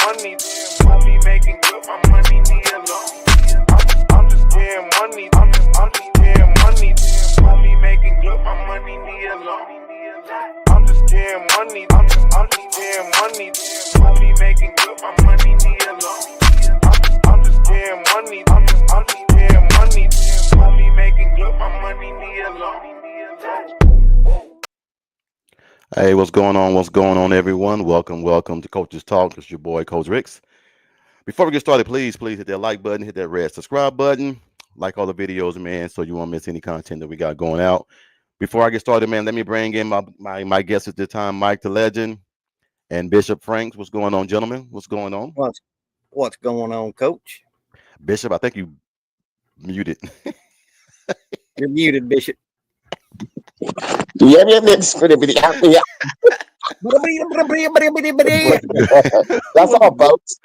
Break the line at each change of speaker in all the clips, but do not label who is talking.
money, money making good, my money need a loan. I'm just getting money, I'm just getting money, money making good, my money need a loan. I'm just getting money, I'm just getting money, money making good, my money need a loan. I'm just getting money, I'm just getting money, money making good, my money need a loan.
Hey, what's going on? What's going on, everyone? Welcome to Coach's Talk. It's your boy, Coach Ricks. Before we get started, please hit that like button, hit that red subscribe button, like all the videos, man, so you won't miss any content that we got going out. Before I get started, man, let me bring in my guests at this time, Mike the Legend and Bishop Franks. What's going on, gentlemen? What's going on?
What's going on, Coach?
Bishop, I think you muted.
You're muted, Bishop.
Yeah. That's all, folks.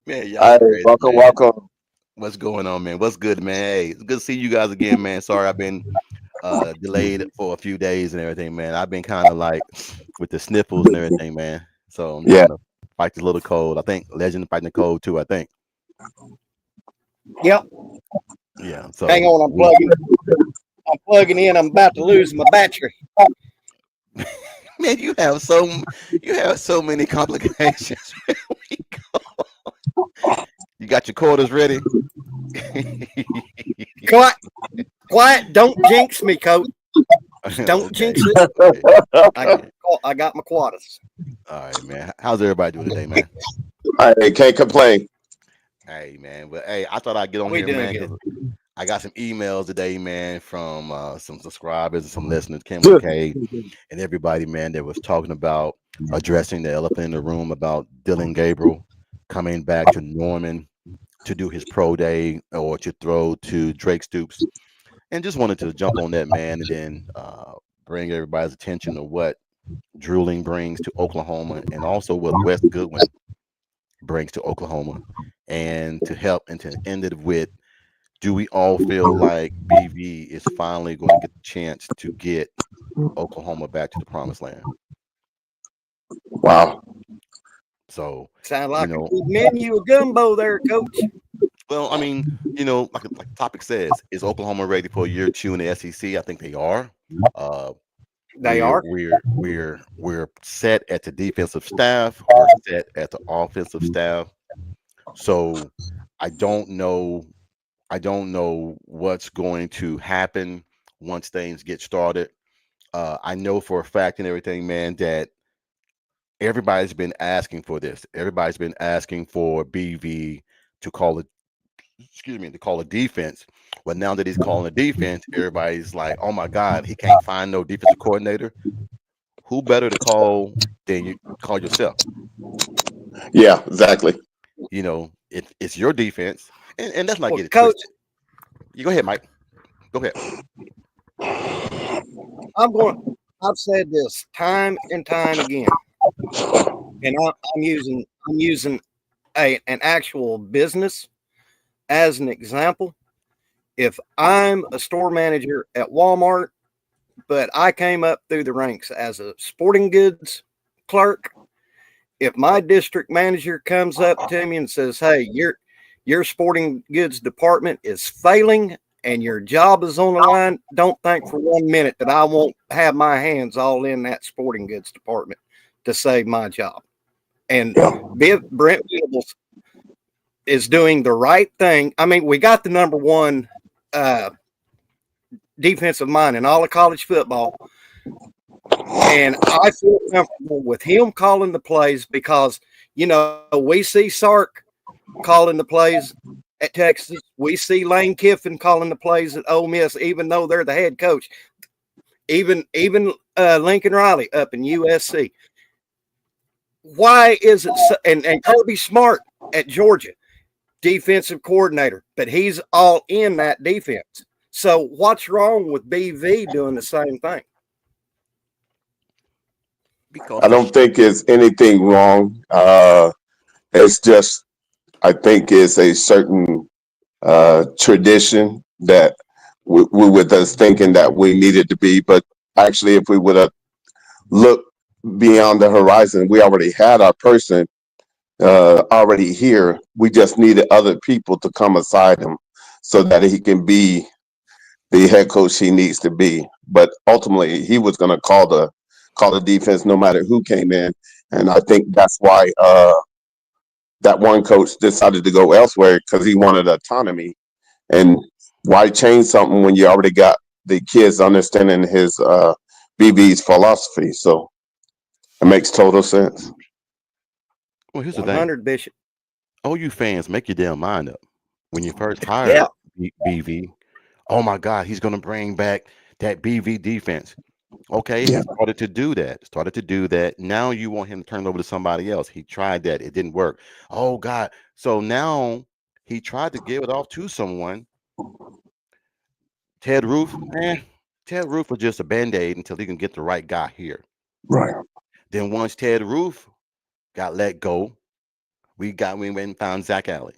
Man, y'all
All right,
crazy, man.
welcome.
What's going on, man? What's good, man? Hey, it's good to see you guys again, man. Sorry I've been delayed for a few days and everything, man. I've been kind of like with the sniffles and everything, man. So I'm trying to fight this little cold. I think Legend fighting the cold too, I think.
Yep.
Yeah. So
hang on, I'm plugging in. I'm about to lose my battery.
Man, you have so many complications. You got your quarters ready.
Quiet. Don't jinx me, Coach. Don't jinx it. I got my quarters.
All right, man. How's everybody doing today, man?
I can't complain.
Hey, man. But hey, I thought I'd get on
We
here,
doing
man.
good.
I got some emails today, man, from some subscribers and some listeners, Kim McKay, and everybody, man, that was talking about addressing the elephant in the room about Dylan Gabriel coming back to Norman to do his pro day or to throw to Drake Stoops. And just wanted to jump on that, man, and then bring everybody's attention to what Drooling brings to Oklahoma and also what Wes Goodwin brings to Oklahoma, and to help and to end it with, do we all feel like BV is finally going to get the chance to get Oklahoma back to the promised land?
Wow.
So
sound like a good menu of gumbo there, Coach.
Well, I mean, like the topic says, is Oklahoma ready for year 2 in the SEC? I think they are.
They are.
We're set at the defensive staff. We're set at the offensive staff. So I don't know what's going to happen once things get started. I know for a fact and everything, man, that everybody's been asking for this. Everybody's been asking for BV to call a defense. Well, now that he's calling a defense, everybody's like, oh my God, he can't find no defensive coordinator. Who better to call than you call yourself?
Yeah, exactly.
It's your defense. And that's not
Well,
get it
Coach,
twisted. You go ahead, Mike. Go ahead.
I've said this time and time again, and I'm using an actual business as an example. If I'm a store manager at Walmart, but I came up through the ranks as a sporting goods clerk, if my district manager comes up to me and says, hey, your sporting goods department is failing and your job is on the line, don't think for 1 minute that I won't have my hands all in that sporting goods department to save my job. And Brent Venables is doing the right thing. I mean, we got the number one defensive mind in all of college football. And I feel comfortable with him calling the plays because, we see Sark calling the plays at Texas. We see Lane Kiffin calling the plays at Ole Miss, even though they're the head coach. Even Lincoln Riley up in USC. Why is it so, and Kirby Smart at Georgia, defensive coordinator, but he's all in that defense. So what's wrong with BV doing the same thing?
I don't think it's anything wrong. It's just, I think it's a certain tradition that we were just thinking that we needed to be. But actually, if we would have looked beyond the horizon, we already had our person already here. We just needed other people to come aside him so that he can be the head coach he needs to be. But ultimately, he was going to call the defense no matter who came in, and I think that's why that one coach decided to go elsewhere because he wanted autonomy. And why change something when you already got the kids understanding his BB's philosophy? So it makes total sense.
Well, here's the thing.
100 Bishop.
Oh, you fans, make your damn mind up. When you first
Yeah.
hired BV, oh my God, he's going to bring back that BV defense. Okay, he
Yeah,
started to do that. Started to do that. Now you want him to turn it over to somebody else. He tried that. It didn't work. Oh God. So now he tried to give it off to someone. Ted Roof, Ted Roof was just a band-aid until he can get the right guy here.
right.
Then once Ted Roof got let go, we went and found Zach Alley.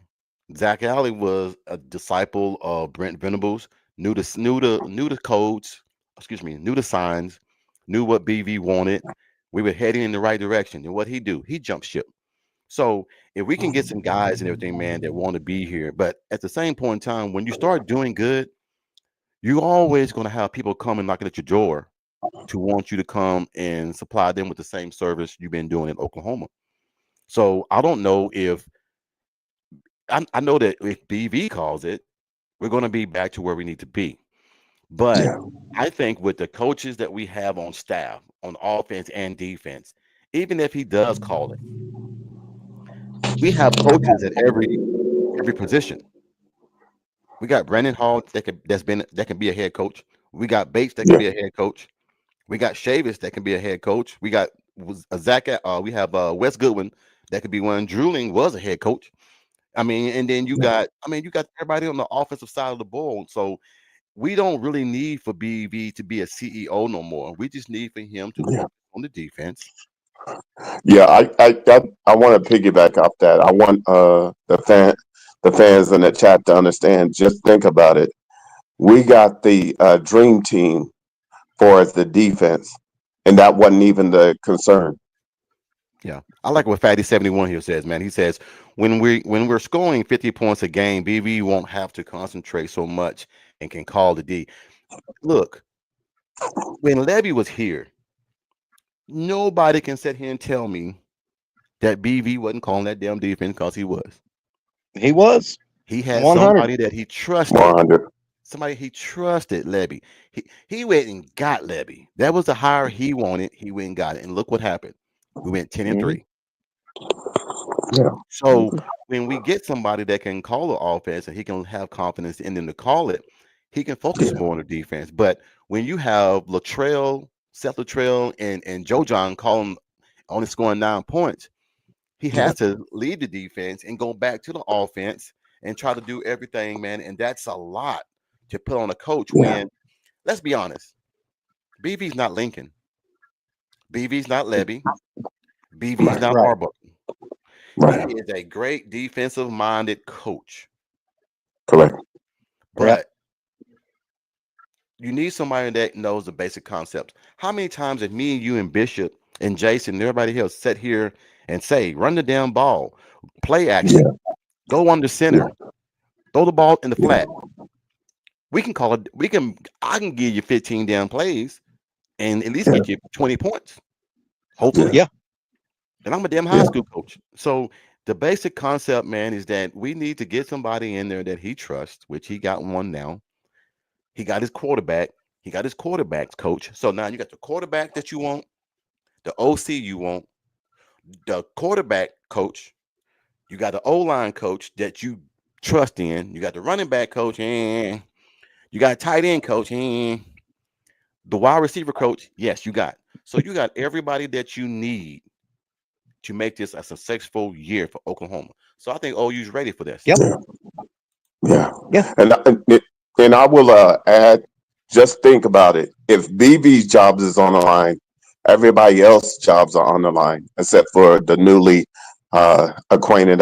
Zach Alley was a disciple of Brent Venables, knew the codes, excuse me, knew the signs, knew what BV wanted. We were heading in the right direction. And what he do? He jumped ship. So if we can get some guys and everything, man, that want to be here, but at the same point in time, when you start doing good, you're always going to have people coming knocking at your door to want you to come and supply them with the same service you've been doing in Oklahoma. So I don't know if I know that if BV calls it, we're going to be back to where we need to be. But
Yeah,
I think with the coaches that we have on staff, on offense and defense, even if he does call it, we have coaches at every position. We got Brandon Hall that can be a head coach. We got Bates that can
yeah,
be a head coach. We got Chavis that can be a head coach. We got Zach. We have Wes Goodwin that could be one. Drooling was a head coach. I mean, and then you got everybody on the offensive side of the ball. So we don't really need for BV to be a CEO no more. We just need for him to
yeah.
focus on the defense.
Yeah, I want to piggyback off that. I want the fans in the chat to understand. Just think about it. We got the dream team for as the defense, and that wasn't even the concern.
Yeah, I like what Fatty 71 here says, man. He says when we're scoring 50 points a game, BV won't have to concentrate so much and can call the D. Look, when Levy was here, nobody can sit here and tell me that BV wasn't calling that damn defense because he was.
He was.
He had
100.
somebody that he trusted.
100.
Somebody he trusted, Levy. He went and got Levy. That was the hire he wanted. He went and got it. And look what happened. We went 10 and
Mhm.
3.
Yeah,
So when we get somebody that can call the offense and he can have confidence in them to call it, he can focus
yeah,
more on the defense. But when you have Latrell, Seth Latrell, and Joe John calling only scoring 9 points, he
yeah,
has to lead the defense and go back to the offense and try to do everything, man. And that's a lot to put on a coach
yeah,
when, let's be honest, BV's not Lincoln, BV's not Levy, BV's
right,
not
Right.
Arbuckle. He
right,
is a great defensive minded coach,
correct.
Yep.
but you need somebody that knows the basic concepts. How many times have me and you and Bishop and Jason and everybody else sit here and say, run the damn ball, play action,
Yeah,
go under
yeah,
center, throw the ball in the
yeah,
flat? We can call it, I can give you 15 damn plays and at least
yeah,
get you 20 points,
yeah,
hopefully.
Yeah.
And I'm a damn high
yeah,
school coach. So the basic concept, man, is that we need to get somebody in there that he trusts, which he got one now. He got his quarterback. He got his quarterbacks coach. So now you got the quarterback that you want, the OC you want, the quarterback coach. You got the O line coach that you trust in. You got the running back coach, and you got a tight end coach, and the wide receiver coach. Yes, you got. So you got everybody that you need to make this a successful year for Oklahoma. So I think OU's ready for this.
Yep.
yeah, yeah.
Yeah.
And I will add, just think about it. If BB's jobs is on the line, everybody else's jobs are on the line, except for the newly acquainted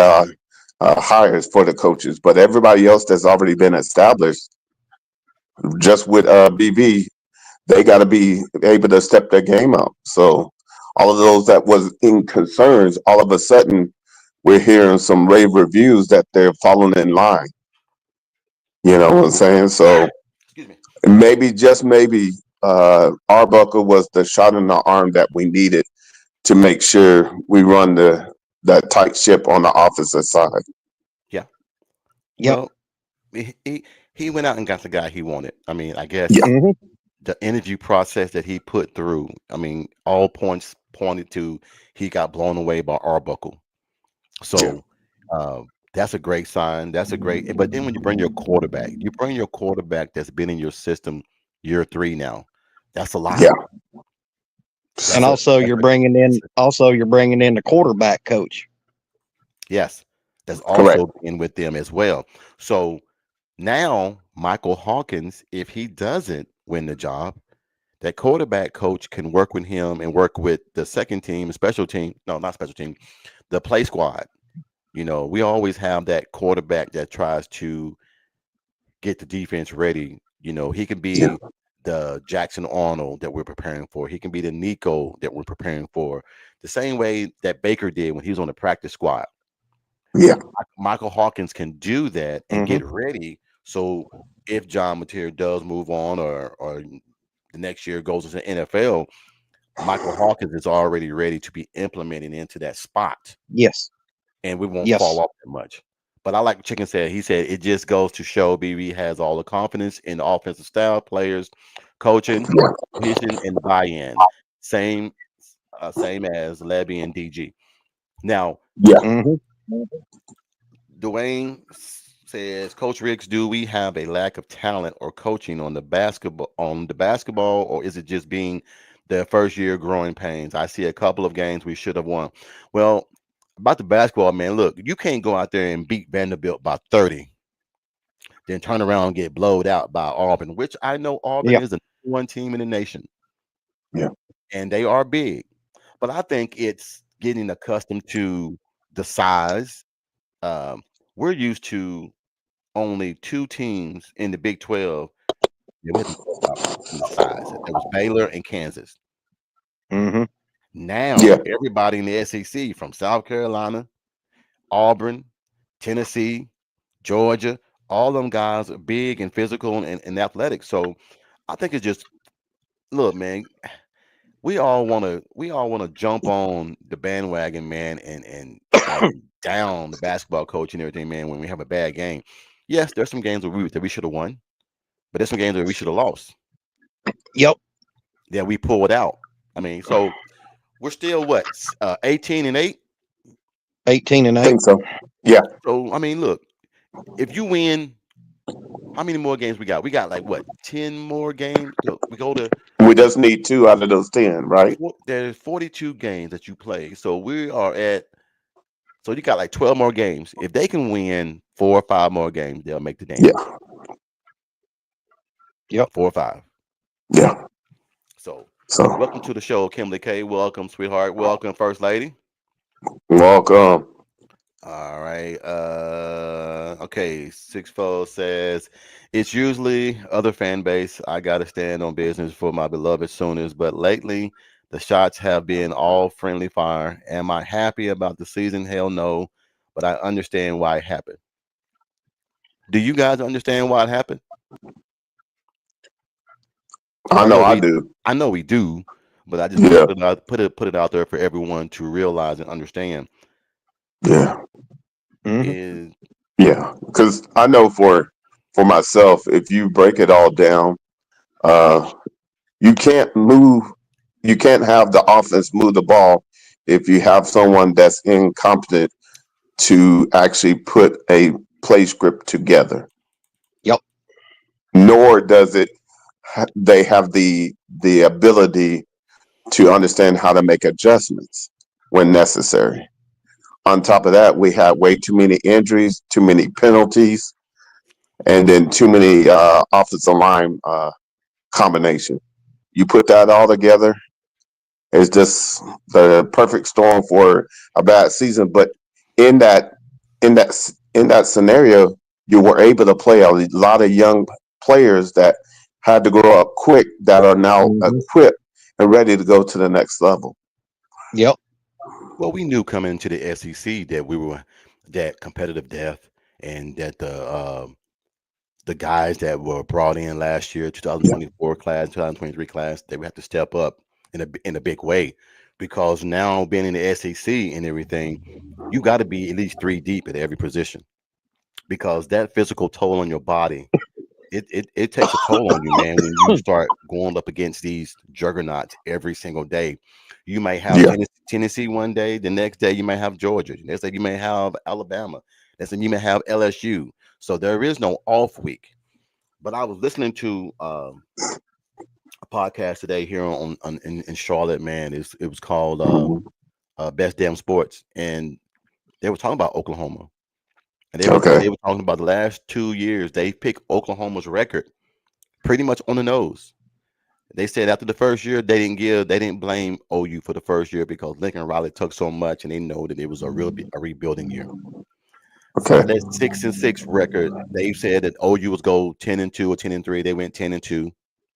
hires for the coaches. But everybody else that's already been established, just with BB, they got to be able to step their game up. So all of those that was in concerns, all of a sudden we're hearing some rave reviews that they're falling in line. You know what I'm saying? So
Excuse me.
maybe, just maybe, Arbuckle was the shot in the arm that we needed to make sure we run that tight ship on the offensive side.
Yeah.
Yep.
Well, he went out and got the guy he wanted. I mean, I guess
Yeah.
hmm
the interview process that he put through, I mean, all points pointed to he got blown away by Arbuckle.
Yeah.
So that's a great sign. That's a great. But then when you bring your quarterback that's been in your system year 3 now. That's a lot.
Yeah.
And
That's a
also
that's
you're bringing in the quarterback coach.
yes. That's
Correct.
also in with them as well. So now Michael Hawkins, if he doesn't win the job, that quarterback coach can work with him and work with the second team, special team. No, not special team, the play squad. We always have that quarterback that tries to get the defense ready. He can
Yeah.
be the Jackson Arnold that we're preparing for. He can be the Nico that we're preparing for. The same way that Baker did when he was on the practice squad.
Yeah.
Michael Hawkins can do that and
hmm
get ready. So if John Mateer does move on or the next year goes to the NFL, Michael Hawkins is already ready to be implemented into that spot,
Yes.
and we won't fall
Yes.
off that much. But I like what Chicken said. He said it just goes to show BB has all the confidence in the offensive style, players, coaching, vision, and buy-in. Same, same as Levy and DG. Now,
Yeah.
hmm
Dwayne says, Coach Riggs, do we have a lack of talent or coaching on the basketball, or is it just being the first year growing pains? I see a couple of games we should have won. Well, about the basketball, man, look, you can't go out there and beat Vanderbilt by 30, then turn around and get blowed out by Auburn, which I know Auburn
Yeah.
is the number 1 team in the nation.
Yeah.
And they are big. But I think it's getting accustomed to the size. Um, we're used to only 2 teams in the Big 12 that we had to worry about in the size. It was Baylor and Kansas.
hmm
Now
Yeah.
everybody in the SEC from South Carolina, Auburn, Tennessee, Georgia, all them guys are big and physical and athletic. So I think it's just look, man, we all wanna jump on the bandwagon, man, and down the basketball coach and everything, man, when we have a bad game. Yes, there's some games that we should have won, but there's some games that we should have lost.
Yep.
That we pulled out. I mean, so we're still what 18-8.
18 and
I
8.
think so. Yeah.
So I mean, look, if you win, how many more games we got? We got like what 10 more games. We go to
We just need 2 out of those 10, right?
there's 42 games that you play. So we are at so you got like 12 more games. If they can win 4 or 5 more games, they'll make the dance.
Yeah.
Yep.
4 or 5.
Yeah.
So
So
welcome to the show, Kimberly K. Welcome, sweetheart. Welcome, First Lady.
welcome.
All right. Okay. Sixfold says it's usually other fan base. I gotta stand on business for my beloved Sooners, but lately the shots have been all friendly fire. Am I happy about the season? Hell no. But I understand why it happened. Do you guys understand why it happened?
I
I
know
know
I
we
do.
I know we do, but I just want
Yeah.
to put it out there for everyone to realize and understand.
Yeah.
hmm
Is
Yeah. Because I know for myself, if you break it all down, uh, you can't move. You can't have the offense move the ball if you have someone that's incompetent to actually put a play script together.
Yep.
Nor does it. They have the ability to understand how to make adjustments when necessary. On top of that, we had way too many injuries, too many penalties, and then too many offensive line combination. You put that all together, it's just the perfect storm for a bad season. But in that in that scenario, you were able to play a lot of young players that had to grow up quick that are now
hmm
equipped and ready to go to the next level.
Yep.
Well, we knew coming into the SEC that we were that competitive depth, and that the guys that were brought in last year, 2024 class, 2023 class, they would have to step up in a big way, because now being in the SEC and everything, you got to be at least three deep at every position, because that physical toll on your body, it takes a toll on you, man, when you start going up against these juggernauts every single day. You might have
Yeah.
Tennessee one day, the next day you might have Georgia, the next day you may have Alabama, next day you may have LSU. So there is no off week. But I was listening to a podcast today here in Charlotte, man. It was called
Mhm.
Best Damn Sports, and they were talking about Oklahoma, and
Okay.
they were talking about the last 2 years. They picked Oklahoma's record pretty much on the nose. They said after the first year, they didn't blame OU for the first year, because Lincoln Riley took so much, and they know that it was a rebuilding year.
Okay.
For that 6-6 record, they said that OU was go 10-2 or 10-3. They went 10-2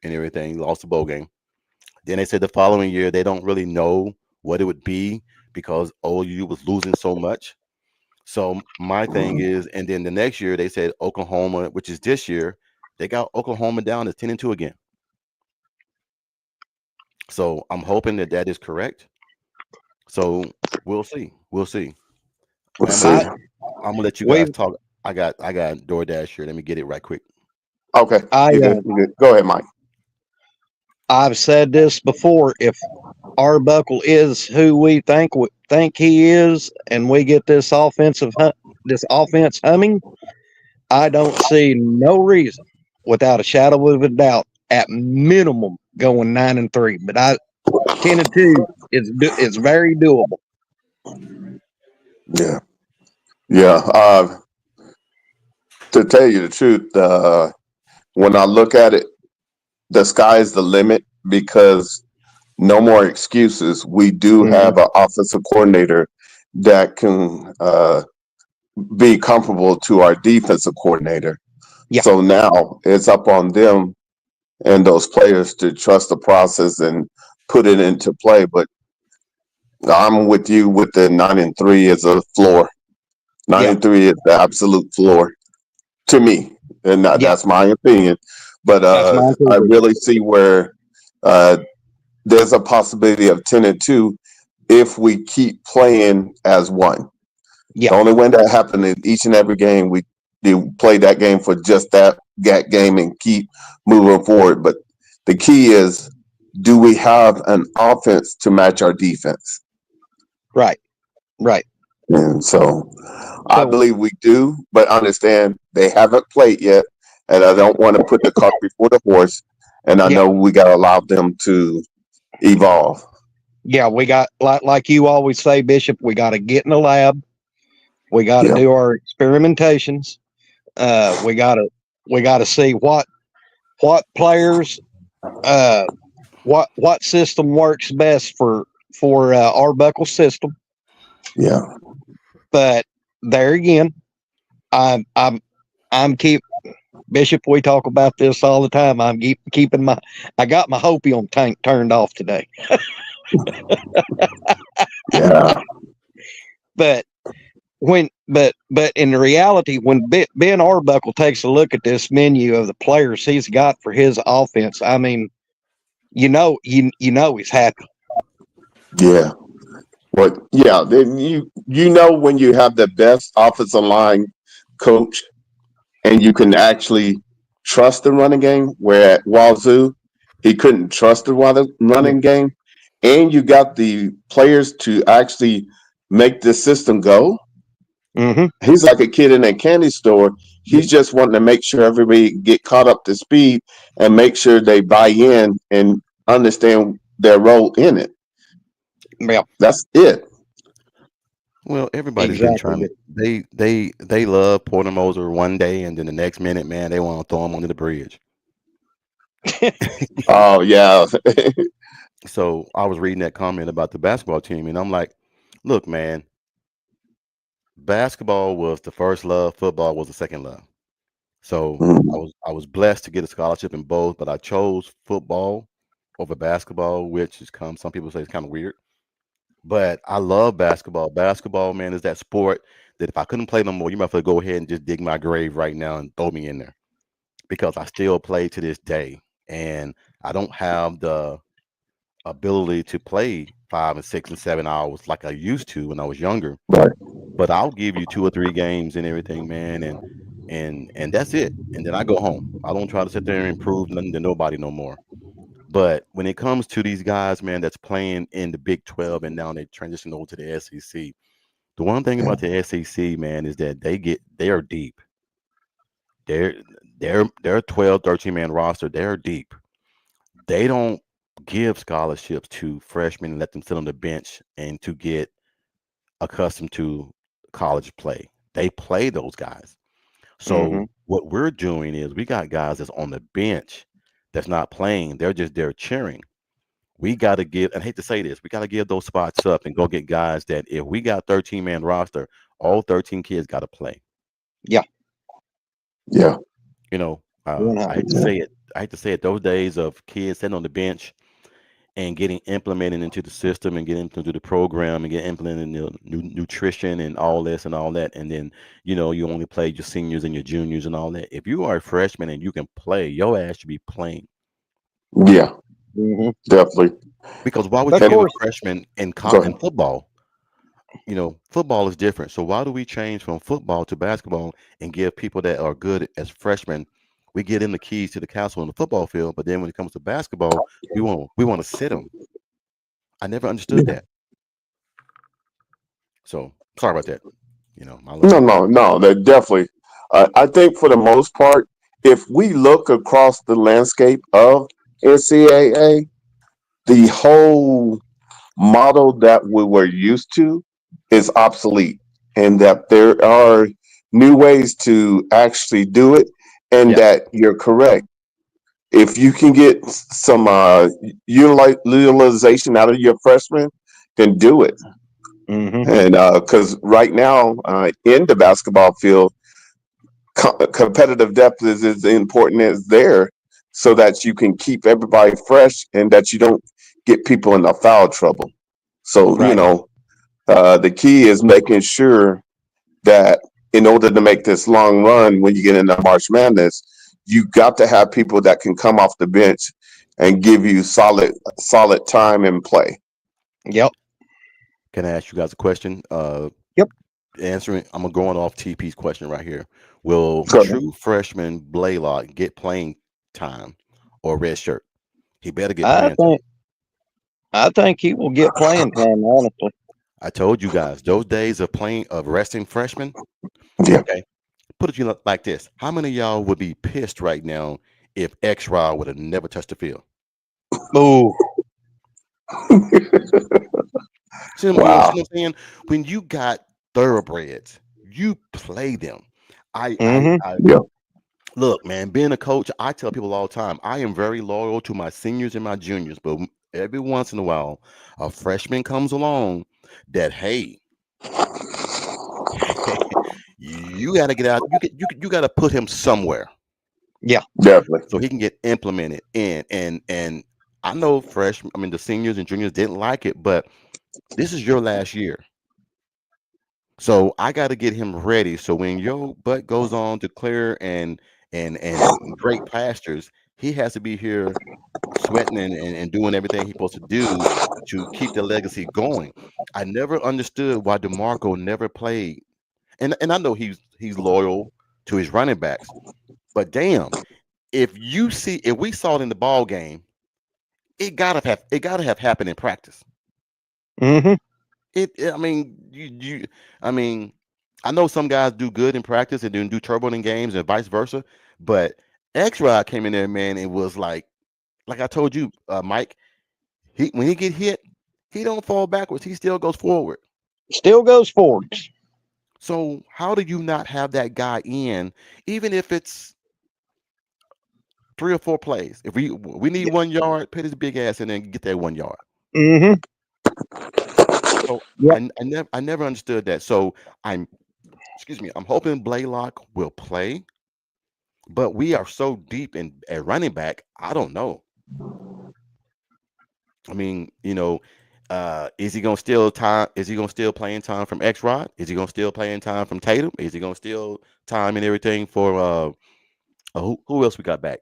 and everything, lost the bowl game. Then they said the following year they don't really know what it would be, because OU was losing so much. So my thing is, and then the next year they said Oklahoma, which is this year, they got Oklahoma down to 10-2 again. So I'm hoping that that is correct. So we'll see. We'll see.
Let's
Man,
see.
I
I'm gonna let you guys
we
talk. I got DoorDash here. Let me get it right quick.
Okay.
I
You good? You good? Go ahead, Mike.
I've said this before. If Arbuckle is who we think he is, and we get this offense humming, I don't see no reason, without a shadow of a doubt, at minimum going 9-3. But 10-2 is very doable.
Yeah. Yeah. To tell you the truth, when I look at it, the sky's the limit, because no more excuses. We do
Hmm.
have an offensive coordinator that can be comparable to our defensive coordinator.
Yeah,
So now it's up on them and those players to trust the process and put it into play. But I'm with you with the 9-3 as a floor. Nine
yeah,
and three is the absolute floor to me, and
yeah.
that's my opinion. But
That's mine
I
too.
really see where uh, there's a possibility of 10-2 if we keep playing as one.
Yeah,
The only way that happened in each and every game, we do play that game for just that game and keep moving forward. But the key is, do we have an offense to match our defense?
right, right.
And so I
So
believe we do, but understand they haven't played yet. And I don't want to put the cart before the horse. And I
yeah,
know we got to allow them to evolve.
yeah. We got like you always say, Bishop. We got to get in the lab. We got to
Yeah.
do our experimentations. We got to see what players, uh, what system works best for Arbuckle system.
Yeah.
But there again, I'm I'm I'm keep Bishop. We talk about this all the time. Keeping my I got my Hopium tank turned off today.
Yeah.
But but in reality, when Ben Arbuckle takes a look at this menu of the players he's got for his offense, I mean, you know he's happy.
Yeah. But yeah, then you know when you have the best offensive line coach and you can actually trust the running game, where at Wazoo he couldn't trust the
Yeah.
running game, and you got the players to actually make the system go.
Mm-hmm.
He's like a kid in a candy store. He's just wanting to make sure everybody get caught up to speed and make sure they buy in and understand their role in it.
Yeah.
That's it.
Well, everybody's been
Exactly.
trying to. They love Porter Moser one day, and then the next minute, man, they want to throw him under the bridge.
Oh yeah.
So I was reading that comment about the basketball team, and I'm like, look, man, basketball was the first love, football was the second love. So
Mhm.
I was blessed to get a scholarship in both, but I chose football over basketball, which is some people say it's kind of weird. But I love basketball. Basketball, man, is that sport that if I couldn't play no more, you might have to go ahead and just dig my grave right now and throw me in there because I still play to this day. And I don't have the ability to play 5 and 6 and 7 hours like I used to when I was younger.
Right.
But I'll give you 2 or 3 games and everything, man, and that's it. And then I go home. I don't try to sit there and prove nothing to nobody no more. But when it comes to these guys, man, that's playing in the Big 12 and now they transition over to the SEC. The one thing
Yeah.
about the SEC, man, is that they are deep. They're they're 12, 13 man roster. They're deep. They don't give scholarships to freshmen and let them sit on the bench and to get accustomed to college play. They play those guys.
Mm-hmm.
So what we're doing is we got guys that's on the bench that's not playing. They're just there cheering. We got to give, and I hate to say this, we got to give those spots up and go get guys that if we got 13 man roster, all 13 kids got to play.
Yeah.
Yeah.
You know, I hate to
100%.
say it. I hate to say it. Those days of kids sitting on the bench and getting implemented into the system and getting into the program and get implemented in the nutrition and all this and all that. And then, you only play your seniors and your juniors and all that. If you are a freshman and you can play, your ass should be playing.
Yeah.
Mm-hmm.
Definitely.
Because why would
But
you
of
And
give a
course,
freshman
go
in
ahead.
football? Football is different. So why do we change from football to basketball and give people that are good as freshmen, we get them the keys to the castle on the football field, but then when it comes to basketball, we want to sit them. I never understood
Yeah.
that. So sorry about that. My
No,
little
no, no. That definitely. I think for the most part, if we look across the landscape of NCAA, the whole model that we were used to is obsolete, and that there are new ways to actually do it, and
yeah,
that you're correct. If you can get some utilization out of your freshmen, then do it.
mm-hmm.
And because right now in the basketball field, competitive depth is as important as there, so that you can keep everybody fresh and that you don't get people in the foul trouble. So
Right.
the key is making sure that in order to make this long run, when you get into March Madness, you got to have people that can come off the bench and give you solid time and play.
Yep.
can I ask you guys a question?
Yep.
Answering, I'm gonna go on off TP's question right here. Will
So
true freshman Blaylock get playing time or red shirt? He better get
I
playing time.
think I think he will get playing time, honestly.
I told you guys those days of playing of resting freshmen.
yeah.
Okay, put it to you like this: how many of y'all would be pissed right now if X Rod would have never touched the field?
Ooh.
See,
Wow.
what I'm saying? When you got thoroughbreds, you play them.
Mm-hmm.
I
Yeah.
look, man. Being a coach, I tell people all the time, I am very loyal to my seniors and my juniors. But every once in a while, a freshman comes along that hey, you got to get out. You got to put him somewhere
Yeah.
Definitely.
so he can get implemented in. And I know the seniors and juniors didn't like it, but this is your last year. So I got to get him ready. So when your butt goes on to clear and great pastures, he has to be here sweating and doing everything he's supposed to do to keep the legacy going. I never understood why DeMarco never played. And I know he's loyal to his running backs, but damn, if we saw it in the ball game, it gotta have happened in practice.
Mm-hmm.
I mean, I mean, I know some guys do good in practice and then do turbo in games and vice versa, but X Rod came in there, man. It was like I told you, Mike. When he get hit, he don't fall backwards. He still goes forward.
Still goes forwards.
So how do you not have that guy in, even if it's 3 or 4 plays? If we need 1 yard, put his big ass in there and get that 1 yard.
Mm-hmm.
So
Yep.
I never understood that. So I'm excuse me, I'm hoping Blaylock will play, but we are so deep in at running back. I don't know. I mean, Is he gonna steal time? Is he gonna steal playing time from X Rod? Is he gonna steal playing time from Tatum? Is he gonna steal time and everything for who else we got back?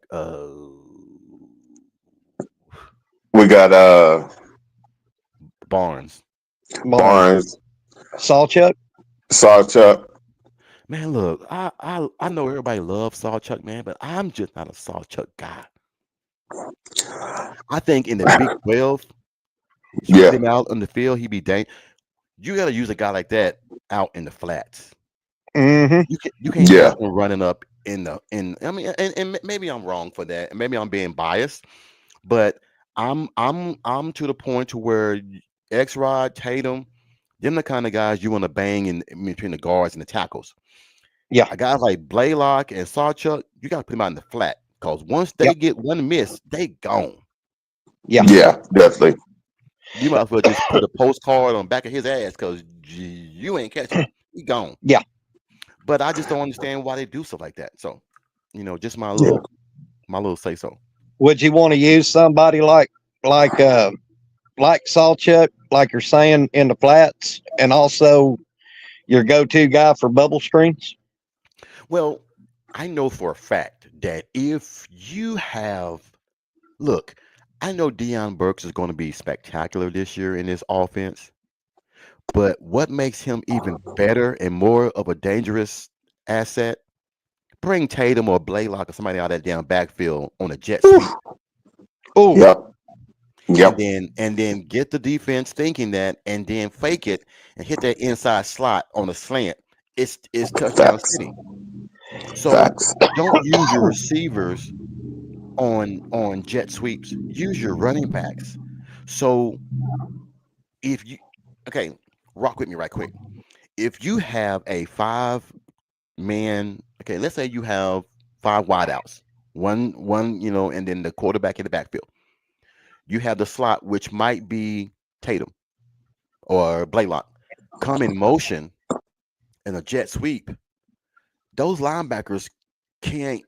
We got
Barnes.
Barnes,
Barnes,
Sawchuck.
Sawchuck.
Man, look, I know everybody loves Sawchuck, man, but I'm just not a Sawchuck guy. I think in the Big 12, you put
Yeah,
him out on the field, he be dang. You got to use a guy like that out in the flats.
Mm-hmm.
You can't
yeah,
have him running up in the in. I mean, and maybe I'm wrong for that, and maybe I'm being biased, but I'm to the point to where X Rod, Tatum, them the kind of guys you want to bang in between the guards and the tackles.
Yeah.
A guy like Blaylock and Sawchuck, you got to put them out in the flat because once they
Yep.
get one miss, they gone.
Yeah.
yeah, definitely.
You might as well just put a postcard on the back of his ass because you ain't catching him. He gone.
Yeah.
But I just don't understand why they do stuff like that. So, just
Yeah.
my little say so.
Would you want to use somebody like like Sawchuck, like you're saying, in the flats, and also your go-to guy for bubble screens?
Well, I know for a fact that if you have look, I know Deion Burks is going to be spectacular this year in this offense, but what makes him even better and more of a dangerous asset? Bring Tatum or Blaylock or somebody out of that damn backfield on a jet
Ooh,
sweep,
Oh,
yep,
and
yep.
then get the defense thinking that, and then fake it and hit that inside slot on a slant. It's touchdown
Facts,
city. So
facts.
don't use your receivers on jet sweeps. Use your running backs. So if you okay, rock with me right quick. If you have a 5 man, okay, let's say you have 5 wideouts, one, and then the quarterback in the backfield. You have the slot, which might be Tatum or Blaylock, come in motion in a jet sweep. Those linebackers can't.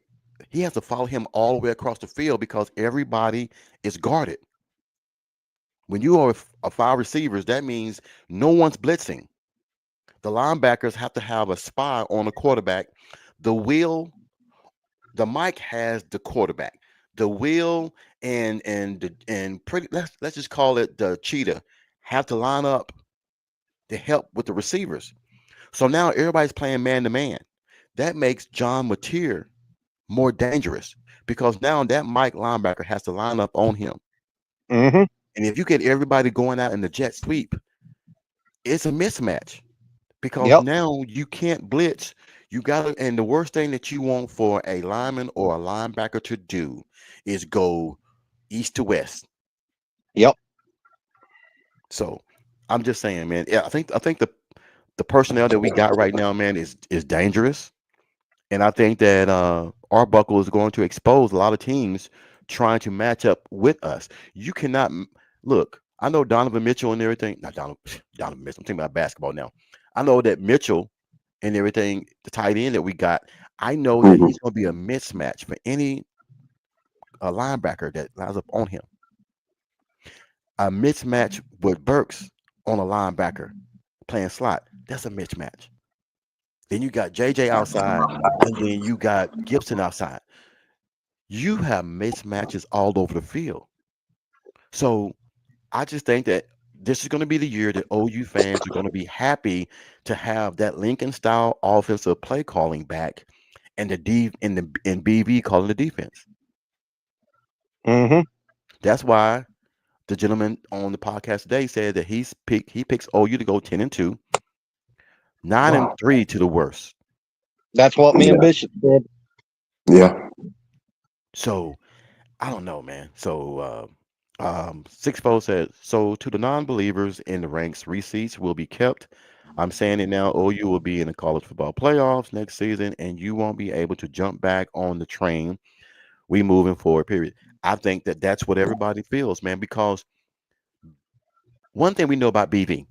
He has to follow him all the way across the field because everybody is guarded. When you are a 5 receivers, that means no one's blitzing. The linebackers have to have a spy on the quarterback. The wheel, the mic has the quarterback. The wheel and pretty let's just call it the cheetah have to line up to help with the receivers. So now everybody's playing man to man. That makes John Mateer more dangerous because now that Mike linebacker has to line up on him.
mm-hmm.
And if you get everybody going out in the jet sweep, it's a mismatch because
Yep.
now you can't blitz. You got to, and the worst thing that you want for a lineman or a linebacker to do is go east to west.
Yep.
So I'm just saying, man. Yeah, I think the personnel that we got right now, man, is dangerous. And I think that Arbuckle is going to expose a lot of teams trying to match up with us. You cannot look. I know Donovan Mitchell and everything. Not Donovan, Donovan Mitchell. I'm thinking about basketball now. I know that Mitchell and everything, the tight end that we got. I know that
Mhm.
he's going to be a mismatch for any linebacker that lines up on him. A mismatch with Burks on a linebacker playing slot. That's a mismatch. Then you got JJ outside, and then you got Gibson outside. You have mismatches all over the field. So I just think that this is going to be the year that OU fans are going to be happy to have that Lincoln style offensive play calling back, and and BV calling the defense.
Mm-hmm.
That's why the gentleman on the podcast today said that he picks OU to go 10-2, 9-3 to the worst.
That's what me and
Yeah,
Bishop said.
yeah.
So I don't know, man. So, Six Four says, so to the non-believers in the ranks, receipts will be kept. I'm saying it now. OU will be in the college football playoffs next season, and you won't be able to jump back on the train. We moving forward. Period. I think that that's what everybody feels, man. Because one thing we know about BV,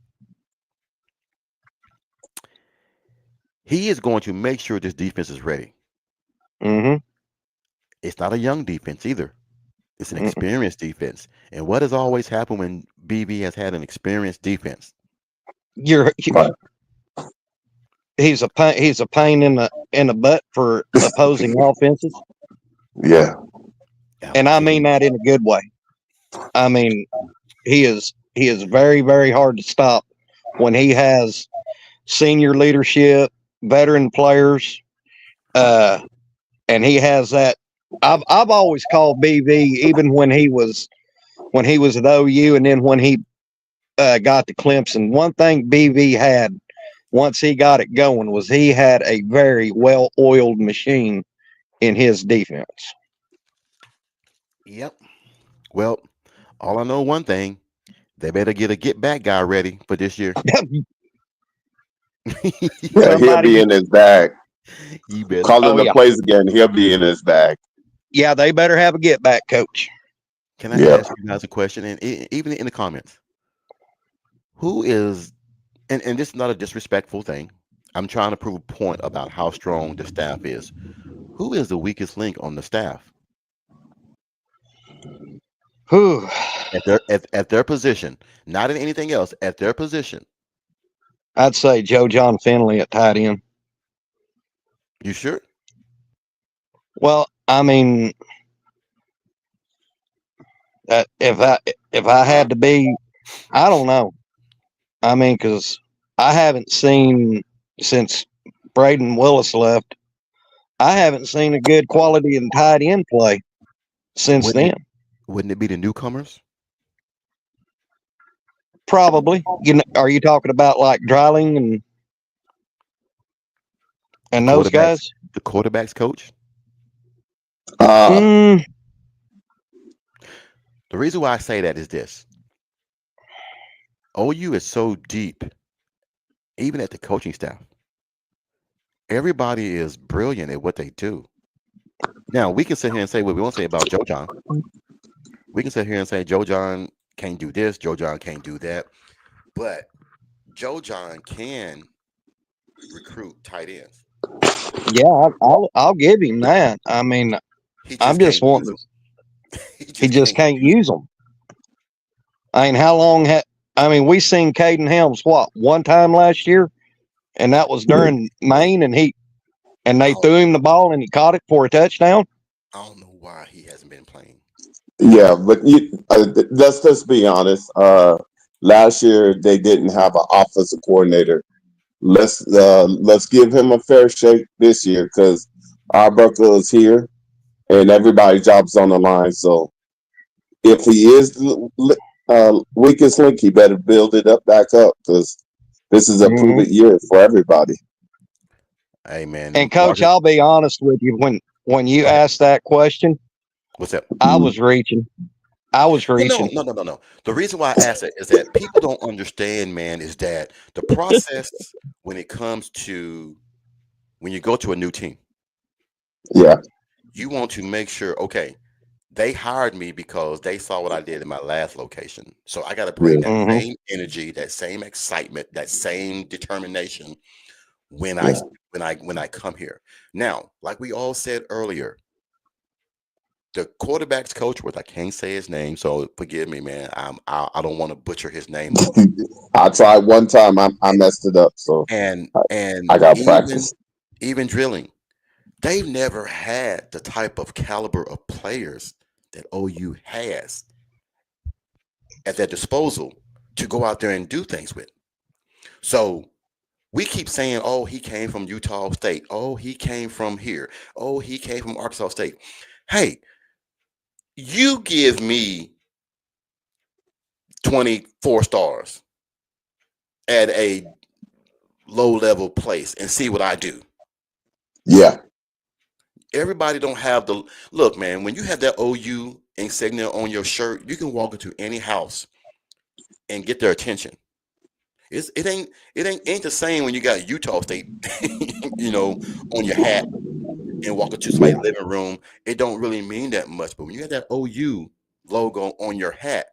he is going to make sure this defense is ready.
Mm-hmm.
It's not a young defense either. It's an experienced defense. And what has always happened when BB has had an experienced defense?
You're
Right.
he's a pain in the butt for opposing offenses,
Yeah.
and I mean that in a good way. I mean, he is very, very hard to stop when he has senior leadership, veteran players, and he has that. I've always called BV, even when he was at OU, and then when he got to Clemson. One thing BV had once he got it going was he had a very well-oiled machine in his defense.
Yep. Well, all I know one thing, they better get a get back guy ready for this year.
Yeah, he'll
Somebody-
be in his bag.
You better.
Calling the
yeah.
plays again, he'll be in his bag.
Yeah, they better have a get back coach.
Can I
Yeah.
ask you guys a question? And even in the comments, who is, and this is not a disrespectful thing. I'm trying to prove a point about how strong the staff is. Who is the weakest link on the staff
Whew.
at their position? Not in anything else. At their position.
I'd say Joe John Finley at tight end.
You sure?
Well, I mean, if I had to be, I don't know. I mean, because I haven't seen since Braden Willis left. I haven't seen a good quality in tight end play since then.
Wouldn't it be the newcomers?
Probably. Are you talking about like Dreiling and those guys?
The quarterbacks coach?
Mm,
The reason why I say that is this. OU is so deep, even at the coaching staff. Everybody is brilliant at what they do. Now, we can sit here and say what we want to say about Joe John. We can sit here and say Joe John can't do this, Joe John can't do that. But Joe John can recruit tight ends.
yeah, I'll give him that. I mean, I'm just
can't
wanting.
use 'em.
He just can't use them. I mean, how long we seen Caden Helms one time last year, and that was during Maine, and they threw him the ball and he caught it for a touchdown.
I don't know why he hasn't been playing.
Yeah, but let's just be honest. Last year they didn't have an offensive coordinator. Let's give him a fair shake this year because Arbuckle is here and everybody's job's on the line. So if he is weakest link, he better build it back up because this is a prove it year for everybody.
Hey man,
And Coach, I'll be honest with you. When you asked that question,
what's up?
I was reaching.
No. The reason why I ask it is that people don't understand, man, is that the process when it comes to when you go to a new team,
Yeah,
you want to make sure, okay, they hired me because they saw what I did in my last location. So I got to bring that same energy, that same excitement, that same determination when I come here. Now, like we all said earlier, the quarterback's coach, which I can't say his name, so forgive me, man. I don't want to butcher his name.
I tried one time. I messed it up. So
and
I got practice.
Even drilling, they've never had the type of caliber of players that OU has at their disposal to go out there and do things with. So we keep saying, oh, he came from Utah State. Oh, he came from here. Oh, he came from Arkansas State. Hey, you give me 24 stars at a low-level place and see what I do.
Yeah.
Everybody don't have the look, man. When you have that OU insignia on your shirt, you can walk into any house and get their attention. It ain't the same when you got Utah State, on your hat and walk into somebody's living room. It don't really mean that much. But when you have that OU logo on your hat,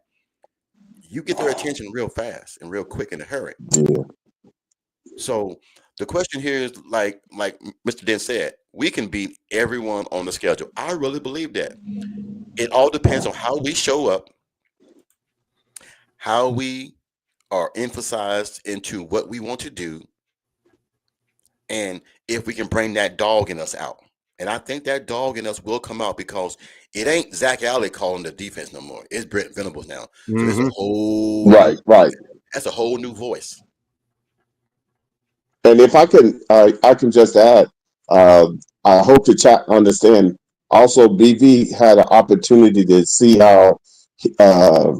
you get their attention real fast and real quick in a hurry.
Yeah.
So the question here is like Mr. Dent said, we can beat everyone on the schedule. I really believe that. It all depends on how we show up, how we are emphasized into what we want to do, and if we can bring that dog in us out. And I think that dog in us will come out because it ain't Zach Alley calling the defense no more. It's Brent Venables now. So it's a
Mm-hmm.
whole new,
Right, right.
that's a whole new voice.
And if I can just add, uh, I hope the chat understand. Also, BV had an opportunity to see how uh,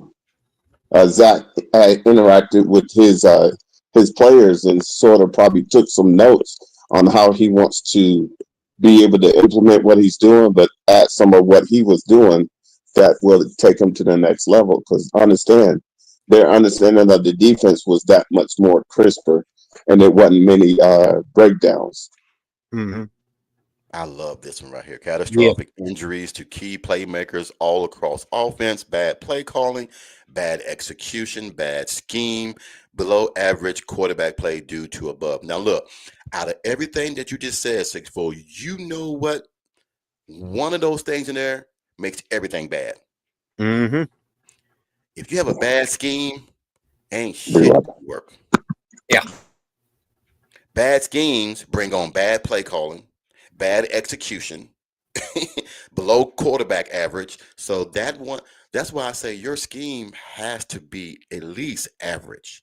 Zach interacted with his players and sort of probably took some notes on how he wants to be able to implement what he's doing, but add some of what he was doing that will take him to the next level. Because understand, their understanding of the defense was that much more crisper, and there wasn't many breakdowns.
Mm-hmm.
I love this one right here.
Yeah.
Catastrophic injuries to key playmakers all across offense, bad play calling, bad execution, bad scheme, below average quarterback play due to above. Now, look, out of everything that you just said, 6'4", you know what? One of those things in there makes everything bad.
Mm-hmm.
If you have a bad scheme, ain't
Be
shit
right
gonna work.
Yeah.
Bad schemes bring on bad play calling, bad execution, below quarterback average. So that's why I say your scheme has to be at least average.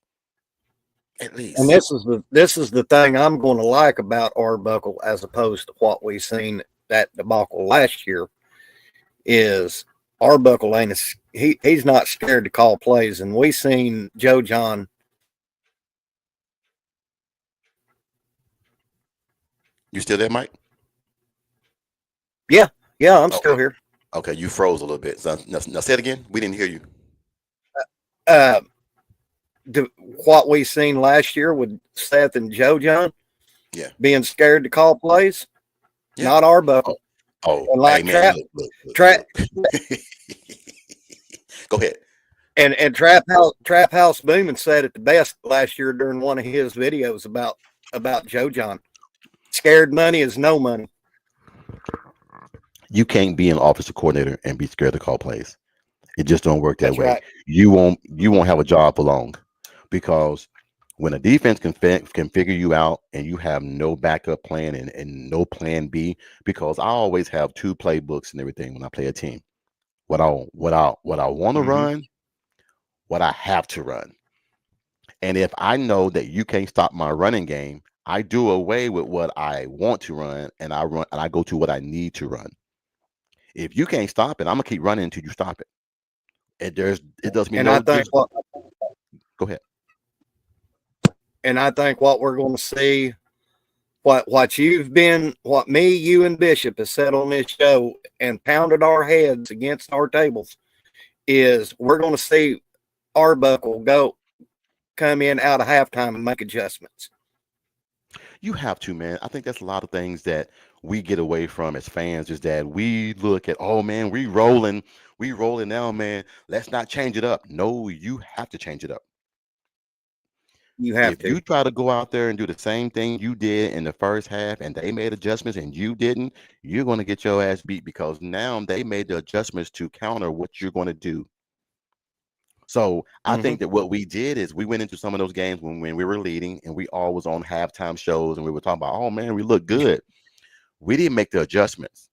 At
And
least.
this is the thing I'm going to like about Arbuckle as opposed to what we seen that debacle last year is Arbuckle ain't he's not scared to call plays, and we seen Joe John.
You still there, Mike?
Yeah, yeah, I'm still
Okay.
here.
Okay, you froze a little bit. So now say it again. We didn't hear you.
Uh, what we seen last year with Seth and Joe John
Yeah.
being scared to call plays,
Yeah.
not Arbuckle.
Oh, oh,
And
hey
like
man,
trap,
look. Go ahead.
and Trap House Boomin said it the best last year during one of his videos about Joe John. Scared money is no money.
You can't be an offensive coordinator and be scared to call plays. It just don't work that
That's
way.
right.
You won't have a job for long because when a defense can figure you out and you have no backup plan and no plan B, because I always have two playbooks and everything when I play a team. What I want to
Mm-hmm.
run, what I have to run. And if I know that you can't stop my running game, I do away with what I want to run and I go to what I need to run. If you can't stop it, I'm gonna keep running until you stop it. It does me
And I
no
think
good. Go ahead.
what we're going to see, what me, you, and Bishop has said on this show and pounded our heads against our tables is we're going to see Arbuckle come in out of halftime and make adjustments.
You have to, man. I think that's a lot of things that we get away from as fans is that we look at, oh man, we rolling now, man. Let's not change it up. No, you have to change it up.
You have
If
to.
you try to go out there and do the same thing you did in the first half and they made adjustments and you didn't, you're going to get your ass beat because now they made the adjustments to counter what you're going to do. So I
Mm-hmm.
think that what we did is we went into some of those games when we were leading and we all was on halftime shows and we were talking about, oh man, we look good. We didn't make the adjustments.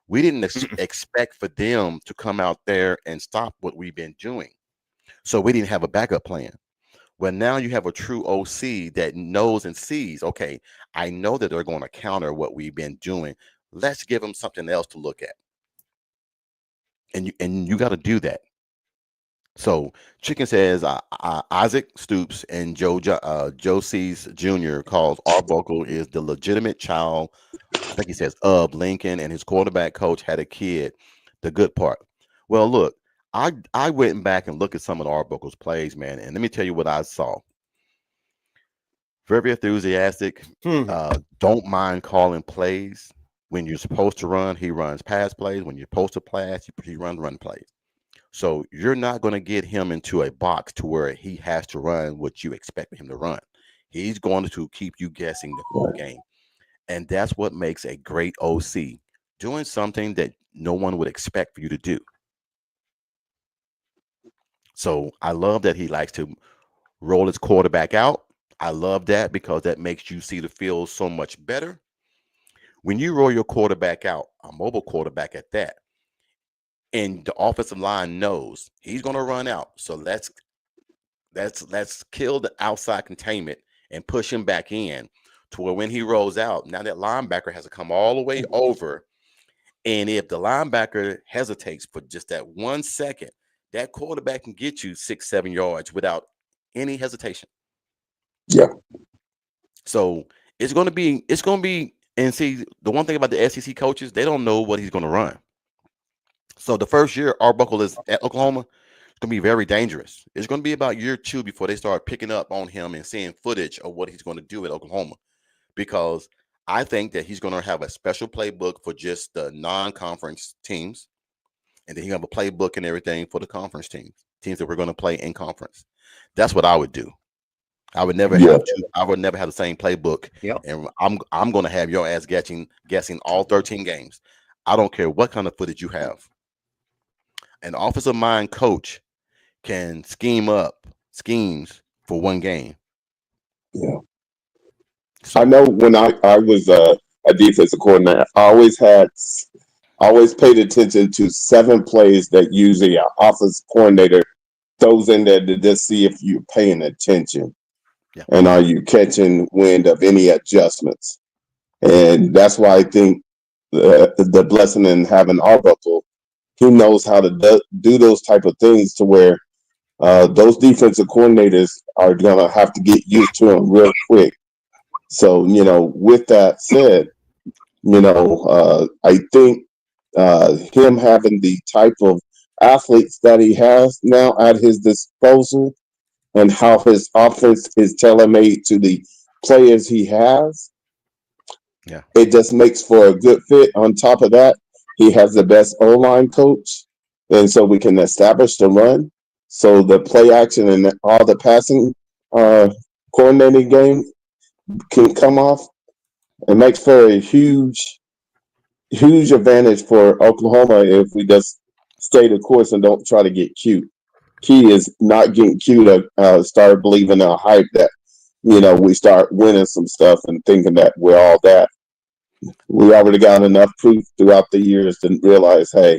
We didn't expect for them to come out there and stop what we've been doing. So we didn't have a backup plan. Well, now you have a true OC that knows and sees, okay, I know that they're going to counter what we've been doing. Let's give them something else to look at. And you got to do that. So Chicken says Isaac Stoops and Joe C's Jr. calls Arbuckle is the legitimate child. I think he says of Lincoln and his quarterback coach had a kid. The good part. Well, look, I went back and looked at some of Arbuckle's plays, man, and let me tell you what I saw. Very enthusiastic.
Mm-hmm.
Don't mind calling plays. When you're supposed to run, he runs pass plays. When you're supposed to pass, he runs run plays. So you're not going to get him into a box to where he has to run what you expect him to run. He's going to keep you guessing the whole game. And that's what makes a great OC. doing something that no one would expect for you to do. So I love that he likes to roll his quarterback out. I love that because that makes you see the field so much better. When you roll your quarterback out, a mobile quarterback at that, and the offensive line knows he's going to run out, so let's kill the outside containment and push him back in to where when he rolls out, now that linebacker has to come all the way over. And if the linebacker hesitates for just that 1 second, that quarterback can get you 6, 7 yards without any hesitation.
Yeah.
So and see, the one thing about the SEC coaches, they don't know what he's going to run. So the first year Arbuckle is at Oklahoma, it's going to be very dangerous. It's going to be about year 2 before they start picking up on him and seeing footage of what he's going to do at Oklahoma, because I think that he's going to have a special playbook for just the non-conference teams, and then he have a playbook and everything for the conference teams that we're going to play in conference. That's what I would do. I would never
Yeah.
have to. I would never have the same playbook,
Yep.
and I'm going to have your ass guessing all 13 games. I don't care what kind of footage you have. An offensive mind coach can scheme up schemes for one game.
Yeah.
So
I know when I was a defensive coordinator, I always paid attention to 7 plays that usually an offensive coordinator throws in there to just see if you're paying attention.
Yeah.
And are you catching wind of any adjustments? And that's why I think the blessing in having Arbuckle, he knows how to do those type of things to where those defensive coordinators are going to have to get used to him real quick. So, with that said, I think him having the type of athletes that he has now at his disposal and how his offense is tailor-made to the players he has,
yeah,
it just makes for a good fit. On top of that, he has the best O-line coach, and so we can establish the run. So the play action and all the passing coordinating game can come off. It makes for a huge advantage for Oklahoma if we just stay the course and don't try to get cute. Key is not getting cute to start believing a hype that, we start winning some stuff and thinking that we're all that. We already got enough proof throughout the years to realize, hey,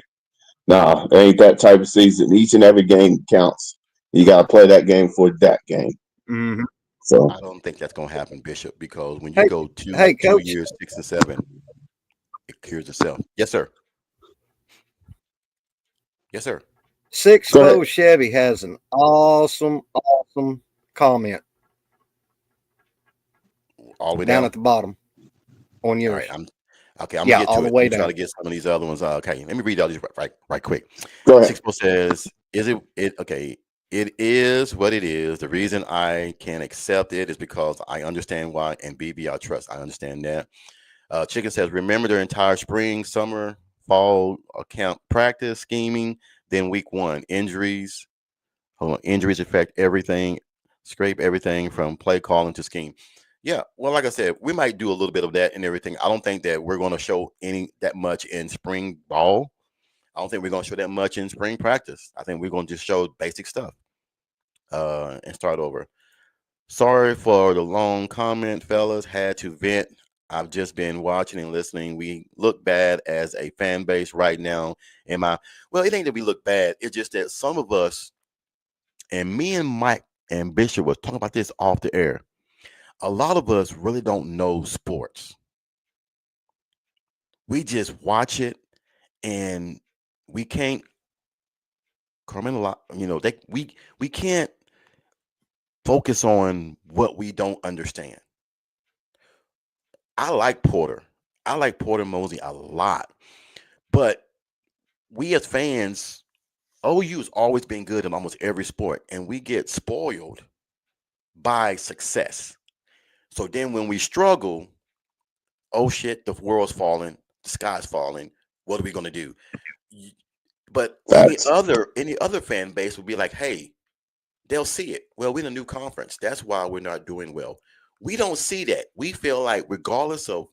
nah, it ain't that type of season. Each and every game counts. You got to play that game for that game.
Mm-hmm.
So
I don't think that's going to happen, Bishop, because when you
Hey,
go two
hey, Coach.
years, 6 and 7, it cures itself. Yes, sir. Yes, sir.
Six
Go ahead.
Foe Chevy has an awesome comment
All the way
down
down.
at the bottom on
All
yours.
right, I'm gonna
Yeah,
get
all
to
the
it.
way
I'm trying
down.
to get some of these other ones. Okay, let me read all these right quick.
Go ahead.
Sixpo says, "Is it okay? It is what it is. The reason I can accept it is because I understand why, and BB, I trust. I understand that." Chicken says, "Remember their entire spring, summer, fall camp practice scheming. Then week 1 injuries. Hold on, injuries affect everything. Scrape everything from play calling to scheme." Yeah, well, like I said, we might do a little bit of that and everything. I don't think that we're going to show that much in spring ball. I don't think we're going to show that much in spring practice. I think we're going to just show basic stuff and start over. Sorry for the long comment, fellas. Had to vent. I've just been watching and listening. We look bad as a fan base right now. Well, it ain't that we look bad. It's just that some of us, and me and Mike and Bishop was talking about this off the air. A lot of us really don't know sports. We just watch it, and we can't comment a lot. We can't focus on what we don't understand. I like Porter. I like Porter Mosey a lot, but we as fans, OU's always been good in almost every sport, and we get spoiled by success. So then when we struggle, oh shit, the world's falling, the sky's falling. What are we gonna do? But any
Facts.
other fan base would be like, hey, they'll see it. Well, we're in a new conference. That's why we're not doing well. We don't see that. We feel like regardless of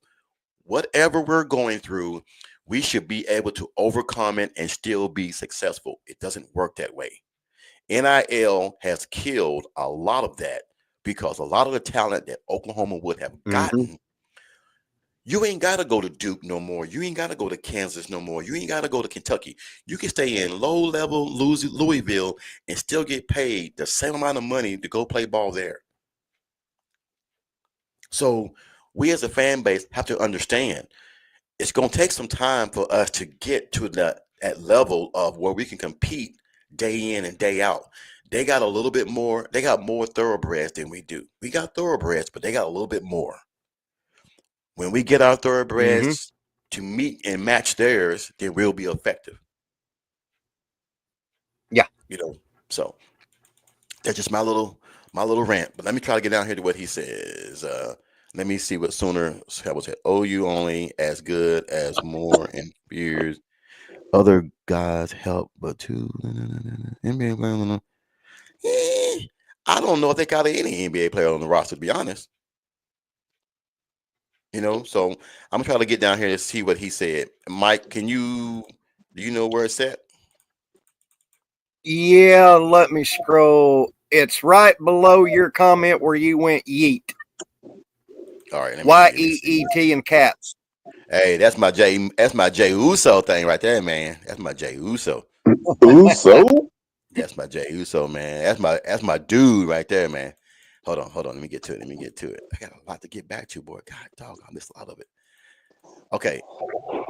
whatever we're going through, we should be able to overcome it and still be successful. It doesn't work that way. NIL has killed a lot of that because a lot of the talent that Oklahoma would have gotten, you ain't got to go to Duke no more. You ain't got to go to Kansas no more. You ain't got to go to Kentucky. You can stay in low level Louisville and still get paid the same amount of money to go play ball there. So we as a fan base have to understand it's going to take some time for us to get to that level of where we can compete day in and day out. They got a little bit more. They got more thoroughbreds than we do. We got thoroughbreds, but they got a little bit more. When we get our thoroughbreds to meet and match theirs, then we'll be effective.
Yeah.
So that's just my little rant. But let me try to get down here to what he says. Let me see what Sooner was said. OU only as good as Moore and Spears. Other guys help, but two NBA. I don't know if they got any NBA player on the roster, to be honest. So I'm gonna try to get down here to see what he said. Mike, do you know where it's at?
Yeah, let me scroll. It's right below your comment where you went yeet.
All right,
YEET in caps.
Hey, that's my Jay Uso thing right there, man. That's my Jay Uso.
Uso?
That's my Jay Uso, man. That's my dude right there, man. Hold on. Let me get to it. I got a lot to get back to, boy. God, dog, I missed a lot of it. Okay.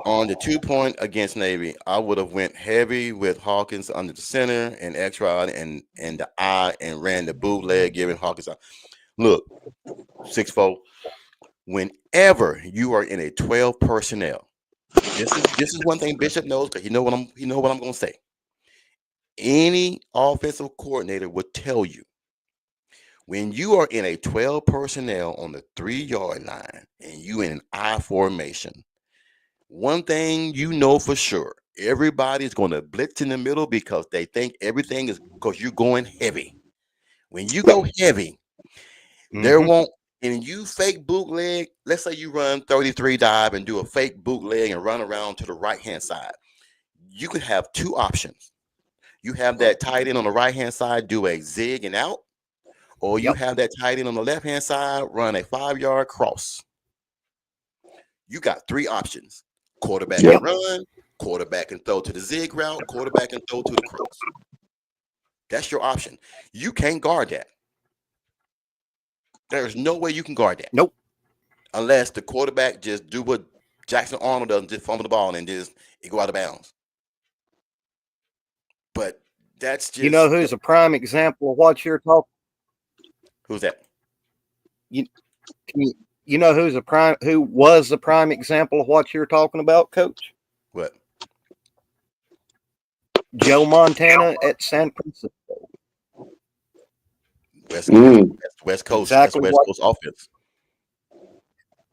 On the 2-point against Navy, I would have went heavy with Hawkins under the center and X-Rod and the eye and ran the bootleg, giving Hawkins a look. 6'4". Whenever you are in a 12 personnel, this is one thing Bishop knows because he know what I'm gonna say. Any offensive coordinator would tell you when you are in a 12 personnel on the 3-yard line and you in an I formation, one thing you know for sure, everybody's going to blitz in the middle because they think everything is because you're going heavy. When you go heavy, there won't, and you fake bootleg, let's say you run 33 dive and do a fake bootleg and run around to the right-hand side. You could have two options. You have that tight end on the right-hand side do a zig and out, or you have that tight end on the left-hand side run a 5-yard cross. You got three options. Quarterback and run, quarterback and throw to the zig route, quarterback and throw to the cross. That's your option. You can't guard that. There's no way you can guard that.
Nope.
Unless the quarterback just do what Jackson Arnold does, just fumble the ball and just it go out of bounds. But that's just
who's a prime example of what you're talking.
Who's that?
Who was the prime example of what you're talking about, Coach?
What?
Joe Montana at San Francisco.
West Coast.
Exactly
That's West Coast offense.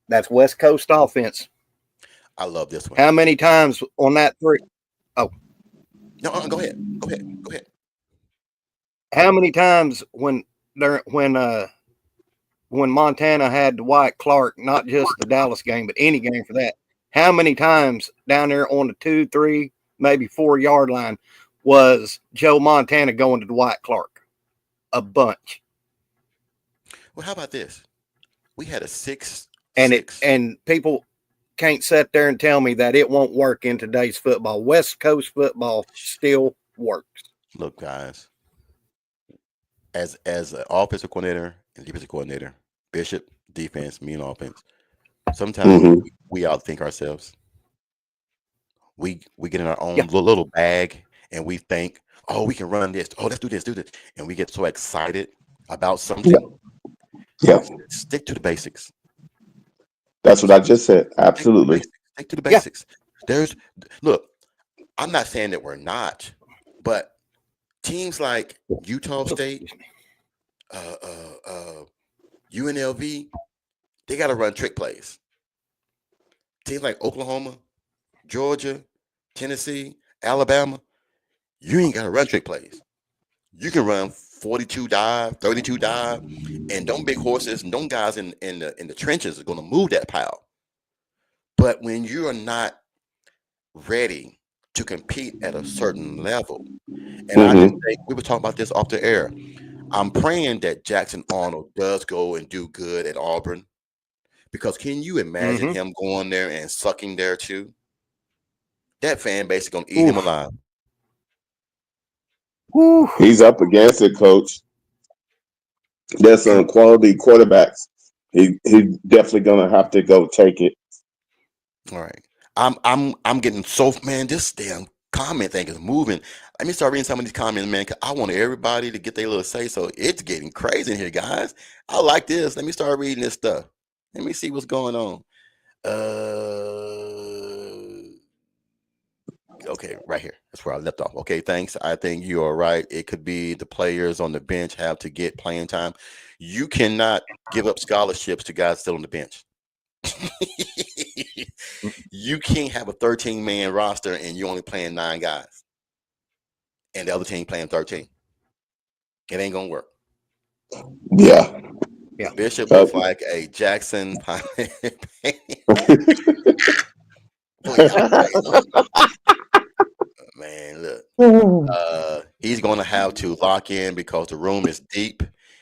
That's West Coast offense.
I love this one.
How many times on that three? Oh.
No, go ahead.
How many times when Montana had Dwight Clark, not just the Dallas game, but any game for that, how many times down there on the 2, 3, maybe 4-yard line was Joe Montana going to Dwight Clark? A bunch.
Well, how about this? We had a 6.
And people can't sit there and tell me that it won't work in today's football. West Coast football still works.
Look, guys, as an offensive coordinator and defensive coordinator, Bishop defense, me and offense. Sometimes we outthink ourselves. We get in our own little bag and we think, oh, we can run this. Oh, let's do this, and we get so excited about something.
Yeah.
Stick to the basics.
That's what I just said. Absolutely.
Stick to the basics. Look, I'm not saying that we're not, but teams like Utah State, UNLV, they got to run trick plays. Teams like Oklahoma, Georgia, Tennessee, Alabama, you ain't got to run trick plays. You can run 42 dive, 32 dive, and them big horses and them guys in the trenches are going to move that pile. But when you are not ready to compete at a certain level. And I just
Hmm.
think we were talking about this off the air. I'm praying that Jackson Arnold does go and do good at Auburn, because can you imagine
Mm-hmm.
him going there and sucking there too? That fan base is gonna eat him
Oof.
alive.
Woo.
He's up against it, coach. There's some quality quarterbacks. He definitely gonna have to go take it.
All right. I'm getting so, man, this damn comment thing is moving. Let me start reading some of these comments, man, 'cause I want everybody to get their little say so. It's getting crazy in here, guys. I like this. Let me start reading this stuff. Let me see what's going on. Okay, right here. That's where I left off. Okay, thanks. I think you are right. It could be the players on the bench have to get playing time. You cannot give up scholarships to guys still on the bench. You can't have a 13-man roster and you're only playing 9 guys, and the other team playing 13. It ain't gonna work.
Yeah.
Yeah.
Bishop
Uh,
looks like a Jackson. Please, I'm crazy. Man, look. He's going to have to lock in because the room is deep.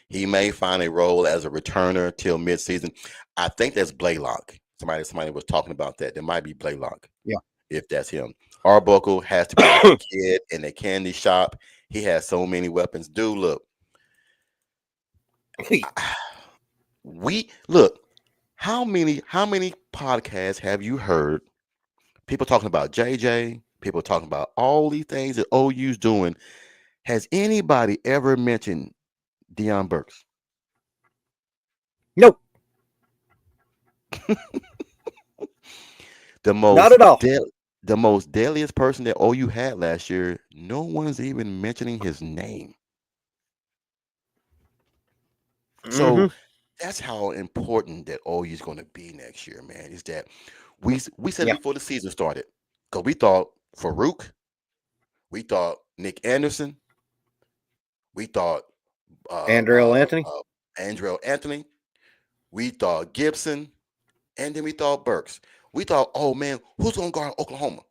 He may find a role as a returner till midseason. I think that's Blaylock. Somebody was talking about that. There might be Blaylock.
Yeah.
If that's him. Arbuckle has to be like a kid in a candy shop. He has so many weapons. Dude, look. We look. How many podcasts have you heard? People talking about JJ. People talking about all these things that OU's doing. Has anybody ever mentioned Deion Burks?
Nope.
The
Not
most
at all.
the most deadliest person that OU had last year. No one's even mentioning his name.
Mm-hmm.
So that's how important that OU is going to be next year, man. Is that we said it
Yeah.
before the season started, because we thought Farouk, we thought Nick Anderson, we thought uh,
Andrell
uh,
Anthony.
uh, Andrell Anthony, we thought Gibson, and then we thought Burks. We thought, oh man, who's going to guard Oklahoma?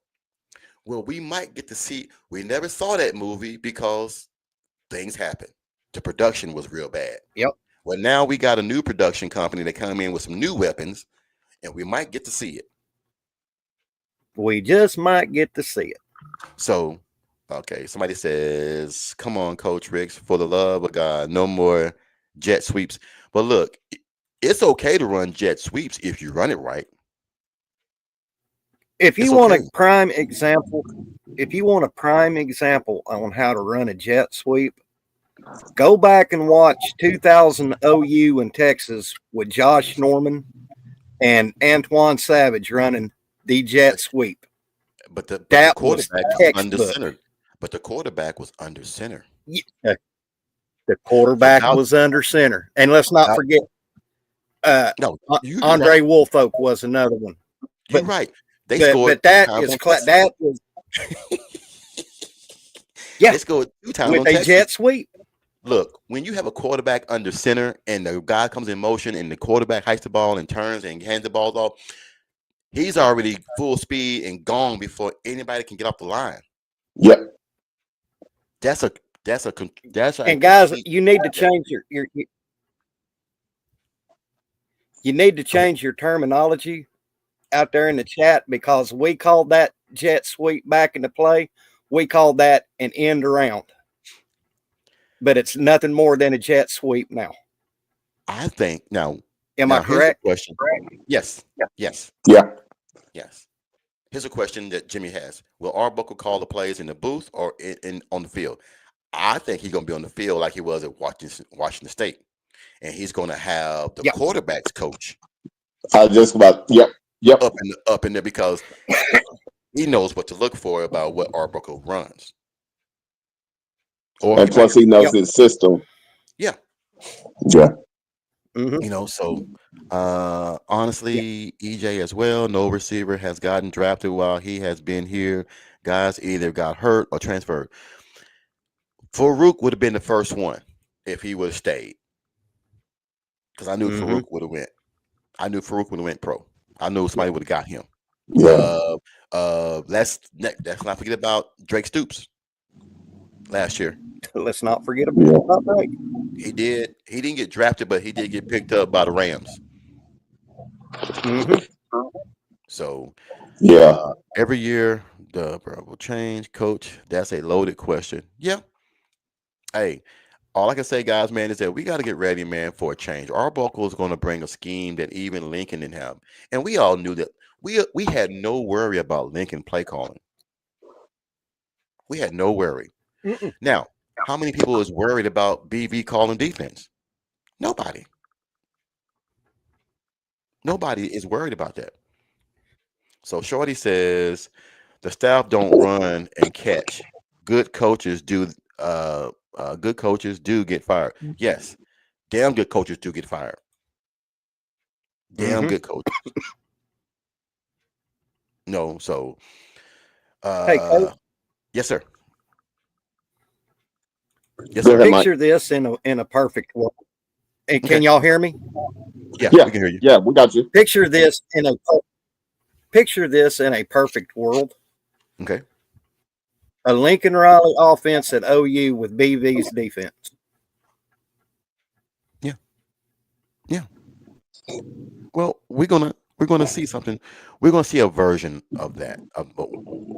Well, we might get to see. We never saw that movie because things happened. The production was real bad.
Yep.
Well, now we got a new production company that come in with some new weapons, and we might get to see it.
We just might get to see it.
So, okay, somebody says, "Come on, Coach Ricks, for the love of God, no more jet sweeps." But look, it's okay to run jet sweeps if you run it right.
If you
It's
want
okay.
a prime example, on how to run a jet sweep, go back and watch 2000 OU in Texas with Josh Norman and Antoine Savage running the jet sweep.
But the
That was
quarterback was under
textbook.
center. But the quarterback was under center.
Yeah, the quarterback
Without,
was under center. And let's not
without
forget,
no, you're
Andre
right.
Woolfolk was another one.
You're
But
right. They scored
but
2
that
times
is
on Texas.
that was yeah,
They scored 2 times
with
on
a
Texas.
jet sweep.
Look, when you have a quarterback under center and the guy comes in motion and the quarterback hikes the ball and turns and hands the ball off, he's already full speed and gone before anybody can get off the line.
yep.
That's a that's a
And guys,
complete.
you need to change you need to change your terminology out there in the chat, because we called that jet sweep back into play. We called that an end around, but it's nothing more than a jet sweep now.
I think now.
Am I
Now here's the
correct?
question. Yes, yes,
Yeah.
yes. Here's a question that Jimmy has: will Arbuckle call the plays in the booth or in on the field? I think he's gonna be on the field like he was at Washington State, and he's gonna have the
Yeah.
quarterbacks coach
I just about. Yep. Yep.
up in there, because he knows what to look for about what Arbuckle runs. Or he
And
might,
plus, he knows
Yep.
his system.
yeah,
Yeah.
Mm-hmm.
So
Yeah.
honestly, EJ as well, no receiver has gotten drafted while he has been here. Guys either got hurt or transferred. Farouk would have been the first one if he would have stayed, because I knew
Mm-hmm.
Farouk would have went. I knew Farouk would have went pro. I knew somebody would have got him.
Yeah.
Let's not forget about Drake Stoops last year.
Let's not forget about Drake.
He didn't get drafted, but he did get picked up by the Rams.
Mm-hmm.
So
Yeah.
every year the will change. Coach, that's a loaded question. Yeah. Hey, all I can say, guys, man, is that we got to get ready, man, for a change. Arbuckle is going to bring a scheme that even Lincoln didn't have, and we all knew that. We had no worry about Lincoln play calling. We had no worry.
Mm-mm.
Now, how many people is worried about BV calling defense? Nobody. Nobody is worried about that. So Shorty says the staff don't run and catch. Good coaches do. Good coaches do get fired. Yes, damn good coaches do get fired. Damn
Mm-hmm.
good coaches. No, so
Hey, Coach,
yes, sir. Yes,
Go
sir.
ahead, Mike.
picture this in a perfect world. And
Okay.
can y'all hear me?
Yeah,
Yeah.
we can hear you.
Yeah, we got you.
Picture this in a perfect world.
Okay.
A Lincoln Riley offense at OU with BV's defense.
Yeah. Well, we're gonna see something. We're gonna see a version of that.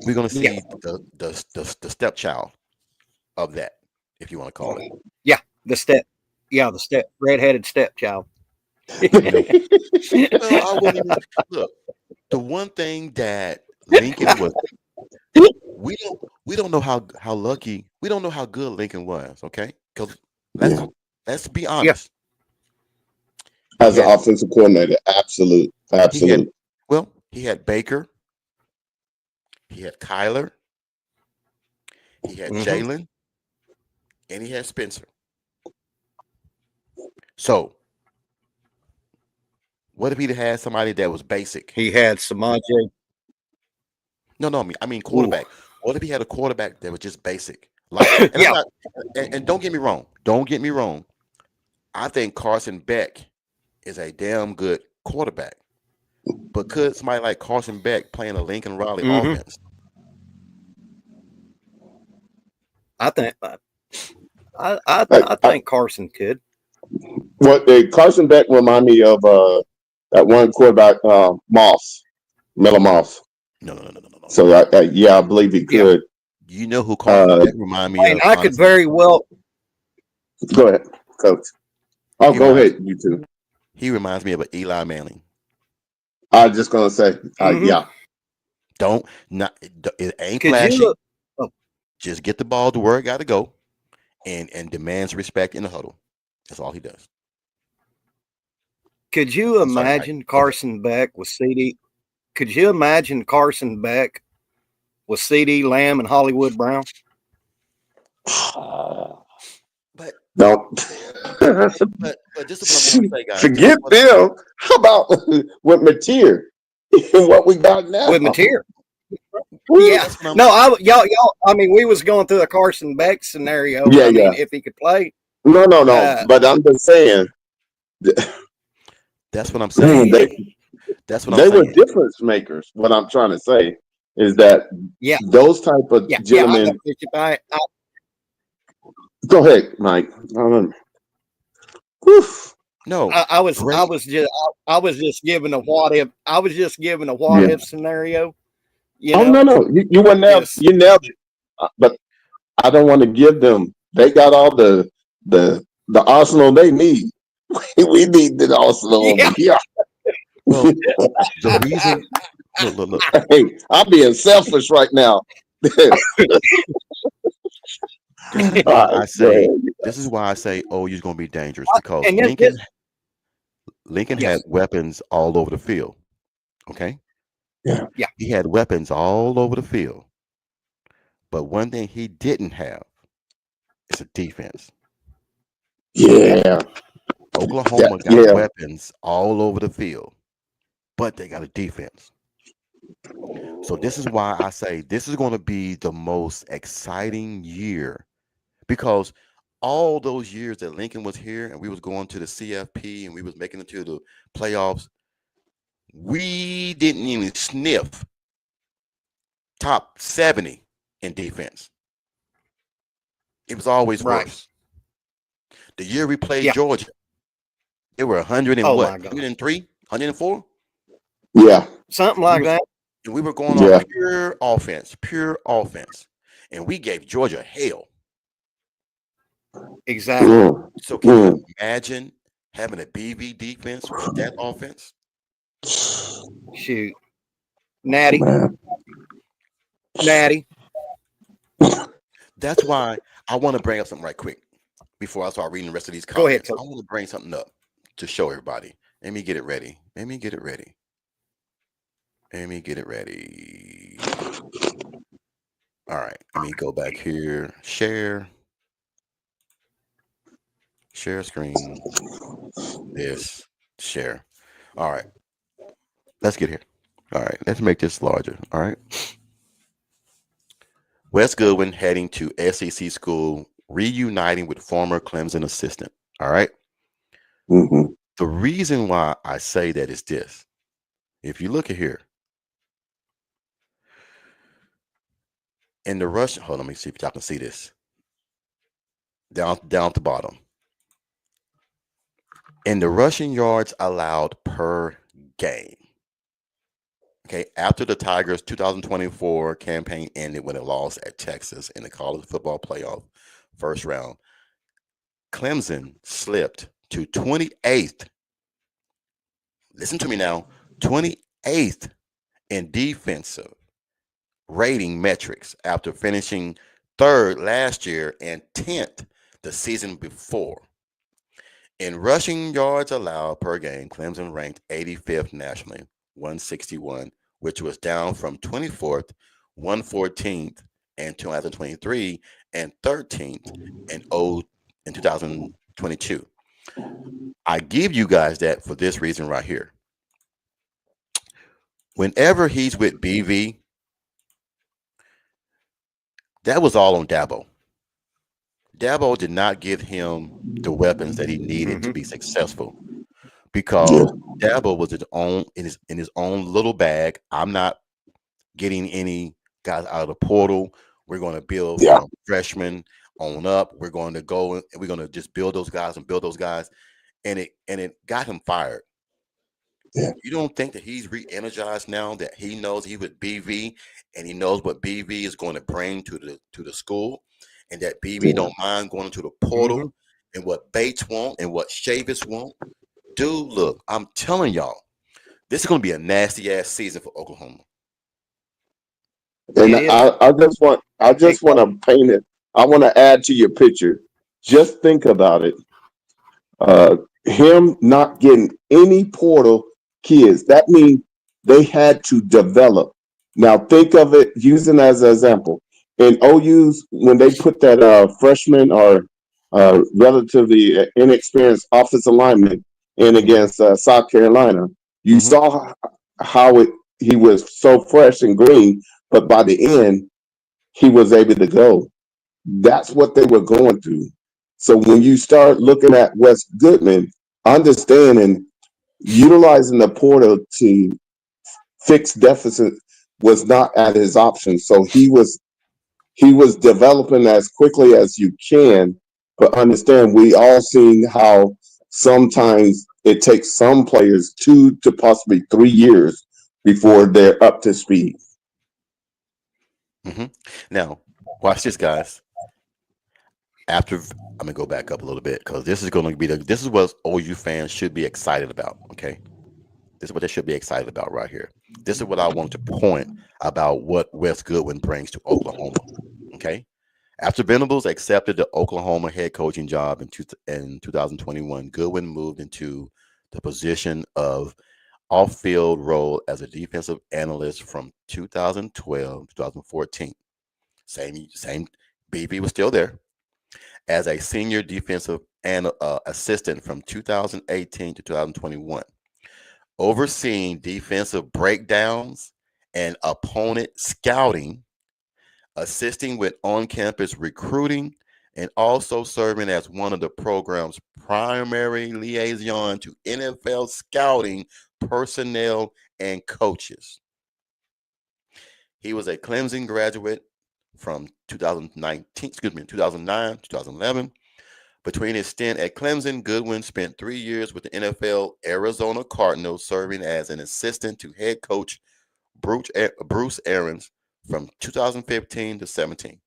We're gonna see the stepchild of that, if you want to call it.
Yeah, the redheaded stepchild.
You know. Well, I wouldn't even look. The one thing that Lincoln was, we don't know how lucky, we don't know how good Lincoln was. Okay, because
Yeah.
let's be honest.
As
He
an
had
offensive coordinator, absolute.
he had Baker, he had Kyler, he had
Mhm.
Jalen, and he had Spencer. So what if he had somebody that was basic?
He had Samaje.
No, I mean
Ooh.
quarterback. What if he had a quarterback that was just basic? Like, and I'm
Yeah.
not, and don't get me wrong. Don't get me wrong. I think Carson Beck is a damn good quarterback. But could somebody like Carson Beck playing a Lincoln Riley
Mhm.
offense?
I think I
Hey,
think Carson could.
what Carson Beck remind me of that one quarterback, Moss, Miller Moss.
No.
So I believe he
Yeah.
could.
You know who Carson Beck remind me
And
of?
I could
Honestly?
very well.
Go ahead, Coach. Oh,
He
go
reminds
ahead, you two.
he reminds me of an Eli Manning.
I was just gonna say,
Mhm.
yeah.
Don't not it ain't
Could
flashy.
you
Just get the ball to where it got to go, and demands respect in the huddle. That's all he does.
could you
I'm sorry, Mike.
imagine
Go ahead.
Carson Beck with CD? Could you imagine Carson Beck with CD Lamb and Hollywood Brown?
But
Don't
but this is what I'm trying to say, guys. This is
forget
what
them. How about with Mateer and what we got now?
With Mateer.
Woo.
Yeah.
that's what I'm
No, y'all. I mean, we was going through a Carson Beck scenario.
Yeah,
I mean,
yeah.
if he could play,
No. But I'm just saying,
that's what I'm
man,
saying.
they
That's what I'm
they were
saying.
difference makers. What I'm trying to say is that
yeah,
those type of
yeah. I
gentlemen. Go ahead, Mike. Woof.
No,
I was
great.
just giving a what if. I was just giving a what
Yeah.
if scenario. You
Oh
know,
no, you were nailed.
just
You nailed it. But I don't want to give them. They got all the arsenal they need. We need the arsenal over
yeah.
here.
Well, the reason look.
Hey, I'm being selfish right now.
This is why I say OU's going to be dangerous because
And this,
Lincoln
yeah,
had weapons all over the field. Okay,
Yeah.
he had weapons all over the field, but one thing he didn't have is a defense.
Yeah.
Oklahoma got
Yeah.
weapons all over the field, but they got a defense. So this is why I say this is going to be the most exciting year because all those years that Lincoln was here and we was going to the CFP and we was making it to the playoffs, we didn't even sniff top 70 in defense. It was always
Right.
worse. The year we played
Yeah.
Georgia, they were 100 and
Oh
what?
my God.
103, 104.
Yeah.
Something
And we
like
were
that.
and we were going
Yeah.
off pure offense, and we gave Georgia hell.
Exactly.
Mm.
So can you
Mm.
imagine having a BV defense with that offense?
Shoot. Natty.
Man.
Natty.
That's why I want to bring up something right quick before I start reading the rest of these
Go ahead,
comments.
Coach.
I want to bring something up to show everybody. Let me get it ready. Let me get it ready. Let me get it ready. All right. Let me go back here. Share screen. This. Share. All right. Let's get here. All right. Let's make this larger. All right. Wes Goodwin heading to SEC school, reuniting with former Clemson assistant. All right.
Mm-hmm.
The reason why I say that is this. If you look at here, in the rush, hold on, let me see if y'all can see this. Down at the bottom. In the rushing yards allowed per game. Okay, after the Tigers' 2024 campaign ended with a loss at Texas in the college football playoff first round, Clemson slipped to 28th. Listen to me now, 28th in defensive rating metrics after finishing third last year and 10th the season before. In rushing yards allowed per game, Clemson ranked 85th nationally, 161, which was down from 24th, 114th in 2023, and 13th in 2022. I give you guys that for this reason right here. Whenever he's with BV, that was all on Dabo. Dabo did not give him the weapons that he needed to
Mm-hmm.
be successful
Yeah.
because Dabo was in his own little bag. I'm not getting any guys out of the portal. We're going to build
Yeah.
from freshmen on up. We're going to go and we're going to just build those guys and build those guys, and it got him fired.
Yeah.
You don't think that he's re-energized now that he knows he with BV and he knows what BV is going to bring to the school, and that BV
Yeah.
don't mind going into the
Mm-hmm.
portal and what Bates want and what Chavis want. Dude, look, I'm telling y'all, this is going to be a nasty ass season for Oklahoma.
And
It is.
I just want to paint it. I want to add to your picture. Just think about it. Him not getting any portal kids. That means they had to develop. Now think of it using as an example. In OU's, when they put that freshman or relatively inexperienced offensive lineman in against South Carolina, you
Mm-hmm.
saw how he was so fresh and green, but by the end, he was able to go. That's what they were going through. So when you start looking at Wes Goodman, understanding utilizing the portal to fix deficit was not at his option. So he was developing as quickly as you can, but understand we all seen how sometimes it takes some players 2 to possibly 3 years before they're up to speed.
Mm-hmm. Now, watch this, guys. After I'm gonna go back up a little bit because this is going to be this is what OU fans should be excited about. Okay, this is what they should be excited about right here. This is what I want to point about what Wes Goodwin brings to Oklahoma. Okay, after Venables accepted the Oklahoma head coaching job in 2021, Goodwin moved into the position of off-field role as a defensive analyst from 2012 to 2014. Same. BV was still there as a senior defensive and assistant from 2018 to 2021, overseeing defensive breakdowns and opponent scouting, assisting with on-campus recruiting, and also serving as one of the program's primary liaison to NFL scouting personnel and coaches. He was a Clemson graduate from 2009, 2011. Between his stint at Clemson, Goodwin spent 3 years with the NFL Arizona Cardinals, serving as an assistant to head coach Bruce Arians from 2015 to 17.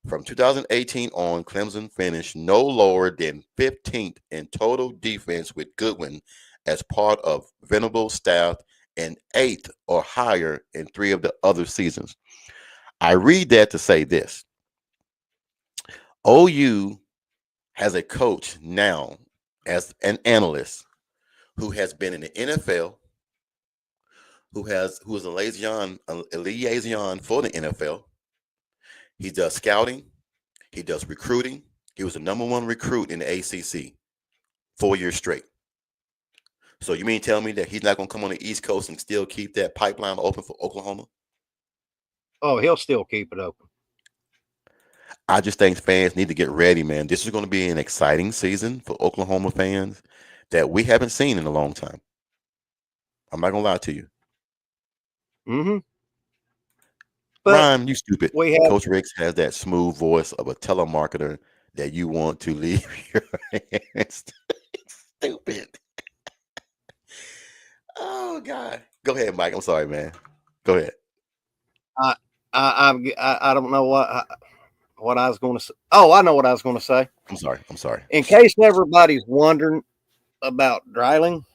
From 2018 on, Clemson finished no lower than 15th in total defense, with Goodwin as part of Venable's staff, and 8th or higher in 3 of the other seasons. I read that to say this: OU has a coach now as an analyst who has been in the NFL, who is a liaison for the NFL. He does scouting, he does recruiting. He was the number one recruit in the ACC 4 years straight. So you mean tell me that he's not going to come on the East Coast and still keep that pipeline open for Oklahoma?
Oh, he'll still keep it open.
I just think fans need to get ready, man. This is going to be an exciting season for Oklahoma fans that we haven't seen in a long time. I'm not going to lie to you.
Mm-hmm.
Rhyme, you stupid.
We have
Coach Ricks has that smooth voice of a telemarketer that you want to leave your hands. Stupid. Oh God. Go ahead, Mike. I'm sorry, man. Go ahead.
I don't know what I was going to say. Oh, I know what I was going to say.
I'm sorry.
In case everybody's wondering about Dreiling,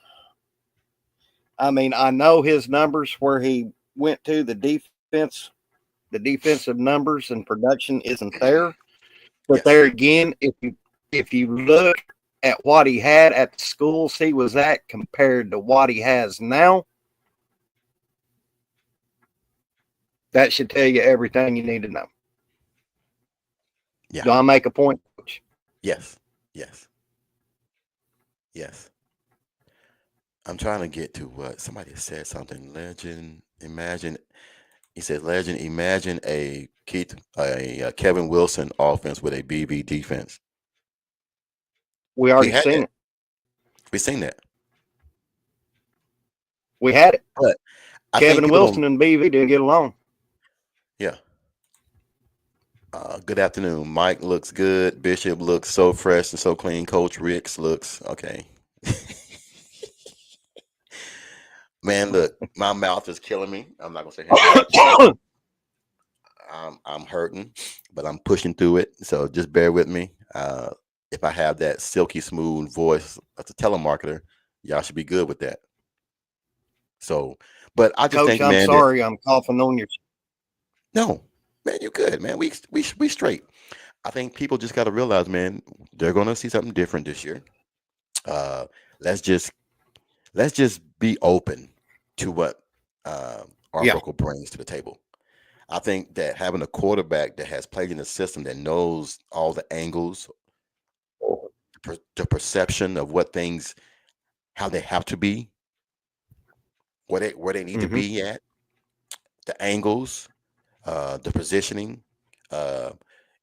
I mean, I know his numbers where he went to the defensive numbers and production isn't there. But
Yes.
there again, if you look at what he had at the schools he was at compared to what he has now, that should tell you everything you need to know.
Yeah.
Do I make a point, Coach?
Yes. I'm trying to get to what somebody said something. Legend, imagine. He said, "Legend, imagine a Kevin Wilson offense with a BV defense."
We already
had
seen
that.
it.
We seen that.
We had it.
But I think
Kevin
people
Wilson and BV didn't get along.
Yeah. Good afternoon. Mike looks good. Bishop looks so fresh and so clean. Coach Ricks looks okay. Man, look, my mouth is killing me. I'm not gonna say how I'm hurting, but I'm pushing through it. So just bear with me. If I have that silky smooth voice as a telemarketer, y'all should be good with that. So, but I just
Coach,
think,
I'm
man,
sorry I'm coughing on your.
no, man, you're good, man. We straight. I think people just got to realize, man, they're gonna see something different this year. Let's just be open to what Arbuckle brings to the table. I think that having a quarterback that has played in the system, that knows all the angles, the perception of what things, how they have to be, where they need to be at, the angles, the positioning.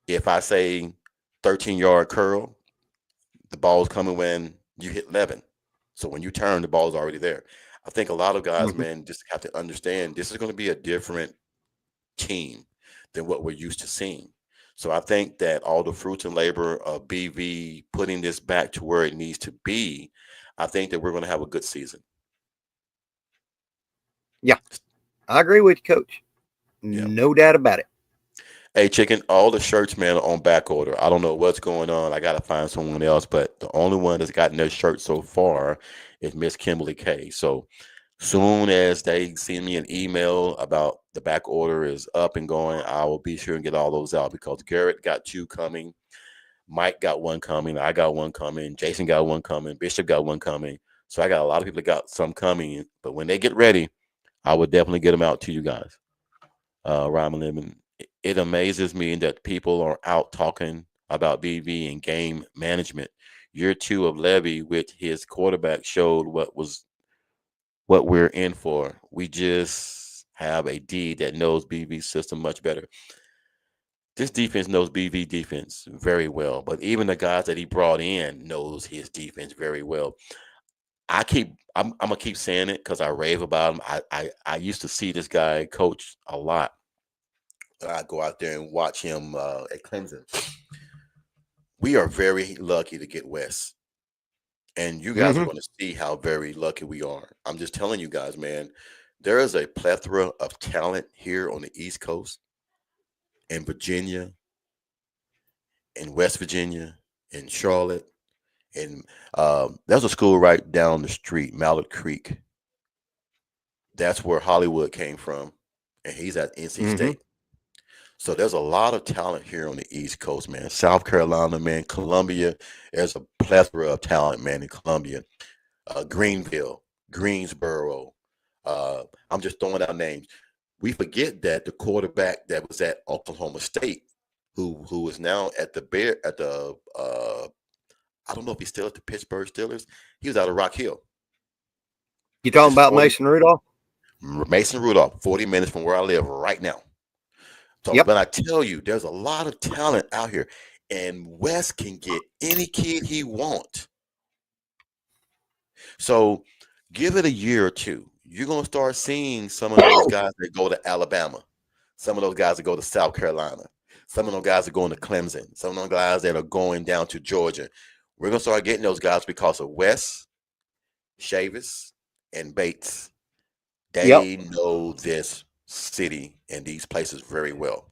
If I say 13-yard curl, the ball's coming when you hit 11. So when you turn, the ball's already there. I think a lot of guys, man, just have to understand this is going to be a different team than what we're used to seeing. So I think that all the fruits and labor of BV putting this back to where it needs to be, I think that we're going to have a good season.
Yeah, I agree with you, Coach.
Yeah.
No doubt about it.
Hey, Chicken, all the shirts, man, are on back order. I don't know what's going on. I got to find someone else, but the only one that's gotten their shirt so far is Miss Kimberly K. So soon as they send me an email about the back order is up and going, I will be sure and get all those out, because Garrett got 2 coming. Mike got 1 coming. I got 1 coming. Jason got 1 coming. Bishop got 1 coming. So I got a lot of people that got some coming. But when they get ready, I will definitely get them out to you guys. Rhyme and Lemon. It amazes me that people are out talking about BV and game management. Year 2 of Levy with his quarterback showed what we're in for. We just have a D that knows BV's system much better. This defense knows BV defense very well, but even the guys that he brought in knows his defense very well. I'm gonna keep saying it because I rave about him. I used to see this guy coach a lot. I go out there and watch him at Clemson. We are very lucky to get Wes, and you guys are
Hmm.
going to see how very lucky we are. I'm just telling you guys, man. There is a plethora of talent here on the East Coast, in Virginia, in West Virginia, in Charlotte, and there's a school right down the street, Mallard Creek. That's where Hollywood came from, and he's at NC
Hmm.
State. So there's a lot of talent here on the East Coast, man. South Carolina, man. Columbia, there's a plethora of talent, man, in Columbia. Greenville, Greensboro. I'm just throwing out names. We forget that the quarterback that was at Oklahoma State, who is now at the I don't know if he's still at the Pittsburgh Steelers. He was out of Rock Hill.
You talking
Just
about
40
Mason Rudolph?
Mason Rudolph, 40 minutes from where I live right now. So,
Yep.
but I tell you, there's a lot of talent out here, and Wes can get any kid he wants. So, give it a year or two. You're gonna start seeing some of those guys that go to Alabama, some of those guys that go to South Carolina, some of those guys are going to Clemson, some of those guys that are going down to Georgia. We're gonna start getting those guys because of Wes, Chavis, and Bates.
Yep.
They know this city and these places very well.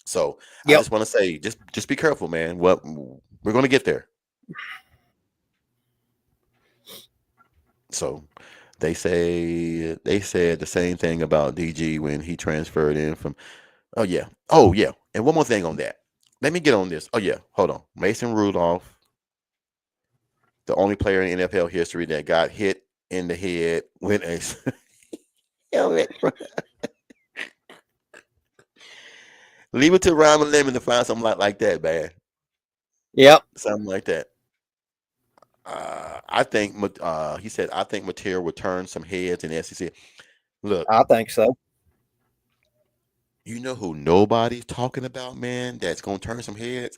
So I
Yep.
just want to say, just be careful, man. What we're going to get there. So they said the same thing about DG when he transferred in from. Oh yeah. And one more thing on that. Let me get on this. Oh yeah, hold on. Mason Rudolph, the only player in NFL history that got hit in the head with a helmet. Leave it to Ryan Lemon to find something like that, man.
Yep.
Something like that. I think he said I think Material will turn some heads in the SEC. Look,
I think so.
you know who nobody's talking about, man, that's gonna turn some heads?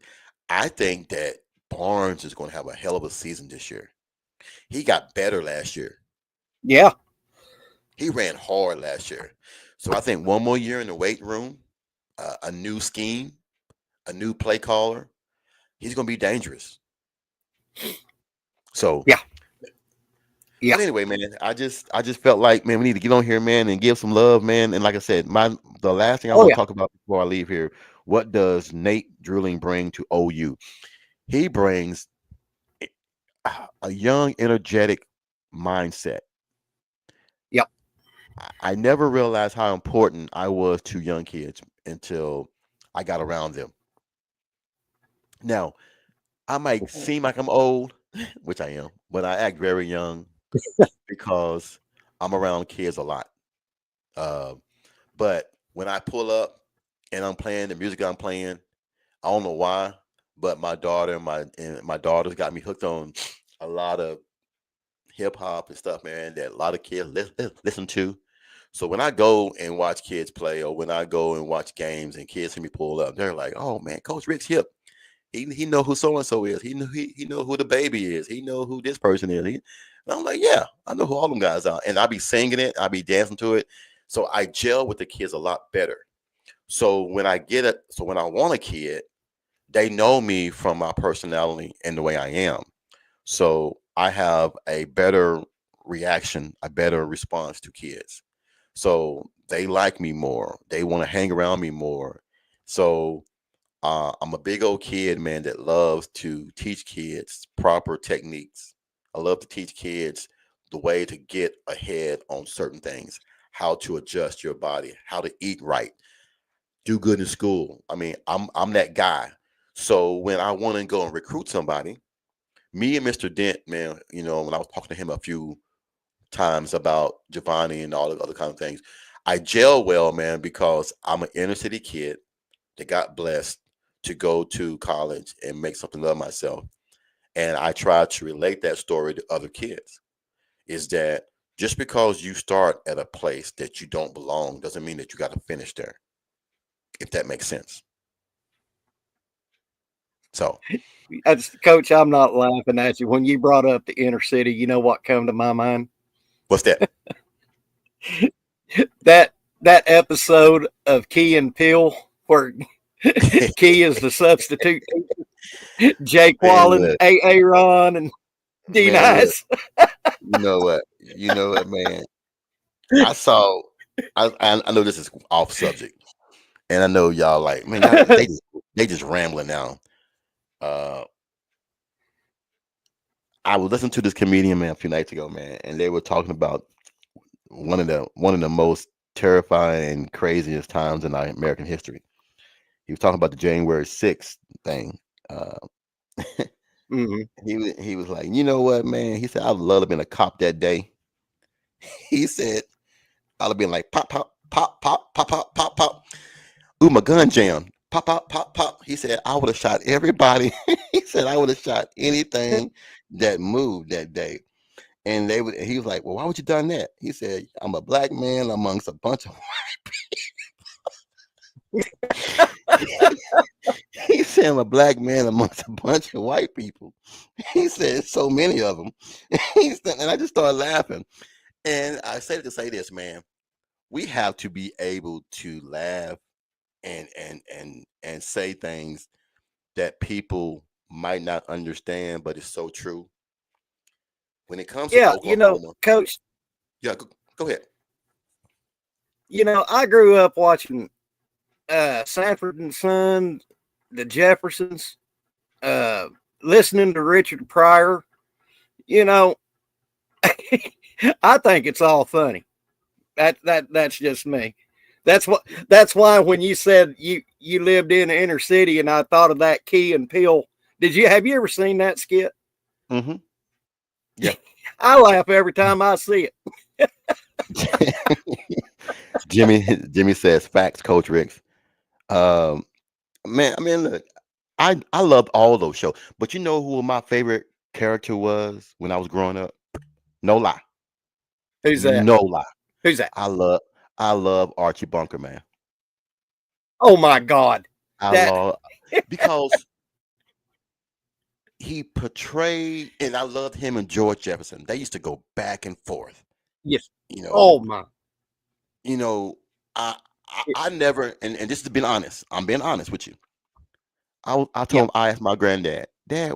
I think that Barnes is gonna have a hell of a season this year. He got better last year.
Yeah.
He ran hard last year. So I think one more year in the weight room, a new scheme, a new play caller, he's gonna be dangerous. So
Yeah. Yeah.
but anyway, man, I just felt like, man, we need to get on here, man, and give some love, man. And like I said, the last thing I
Oh
want to
yeah.
talk about before I leave here, what does Nate Drilling bring to OU? He brings a young, energetic mindset.
Yep.
I never realized how important I was to young kids until I got around them. Now, I might seem like I'm old, which I am, but I act very young because I'm around kids a lot. Uh, But when I pull up and I'm playing the music I'm playing, I don't know why, but my daughters got me hooked on a lot of hip hop and stuff, man. That a lot of kids listen to. So when I go and watch kids play, or when I go and watch games and kids see me pull up, they're like, "Oh man, Coach Rick's hip. He know who so and so is. He know who the baby is. He know who this person is." And I'm like, "Yeah, I know who all them guys are." And I be singing it, I be dancing to it. So I gel with the kids a lot better. So when I get it, so when I want a kid, they know me from my personality and the way I am. So I have a better reaction, a better response to kids. So they like me more. They want to hang around me more. So I'm a big old kid, man, that loves to teach kids proper techniques. I love to teach kids the way to get ahead on certain things, how to adjust your body, how to eat right, do good in school. I mean, I'm that guy. So when I want to go and recruit somebody, me and Mr. Dent, man, when I was talking to him a few times about Giovanni and all the other kind of things, I gel well, man, because I'm an inner city kid that got blessed to go to college and make something of myself. And I try to relate that story to other kids. Is that just because you start at a place that you don't belong doesn't mean that you got to finish there, if that makes sense. So
Coach, I'm not laughing at you. When you brought up the inner city, you know what come to my mind?
what's that?
That that episode of Key and Peele where Key is the substitute, Jake
Man,
Wallen,
look,
A. Ron, and D
man, look.
Nice.
You know what, man. I saw. I know this is off subject, and I know y'all like, man, y'all, they just rambling now. Uh, I was listening to this comedian, man, a few nights ago, man, and they were talking about one of the most terrifying and craziest times in our American history. He was talking about the January 6th thing. Uh,
Mhm.
he was like, you know what, man? He said, I'd love to have been a cop that day. He said, I'd have been like, pop, pop, pop, pop, pop, pop, pop, pop. Ooh, my gun jammed. Pop, pop, pop, pop. He said, I would have shot everybody. He said, I would have shot anything that moved that day. And he was like, well, why would you done that? He said, I'm a black man amongst a bunch of he said, I'm a black man amongst a bunch of white people. He said, so many of them. And I just started laughing. And I said to say this, man, we have to be able to laugh and say things that people might not understand, but it's so true. When it comes to
Yeah,
Oklahoma,
Coach,
yeah, go ahead.
I grew up watching Sanford and Son, the Jeffersons, uh, listening to Richard Pryor. You know, I think it's all funny. That's just me. That's why when you said you lived in the inner city and I thought of that Key and Peele. Have you ever seen that skit?
Mm-hmm. Yeah.
I laugh every time I see it.
Jimmy says facts, Coach Ricks. Um, man, I mean, look, I loved all those shows, but you know who my favorite character was when I was growing up? No lie,
Who's that?
no lie.
Who's that?
I love Archie Bunker, man.
Oh my God.
I
That
love because he portrayed, and I loved him and George Jefferson. They used to go back and forth.
yes.
You know,
Oh my.
you know, I never, and this is being honest. I'm being honest with you. I
Yeah.
told him, I asked my granddad, Dad,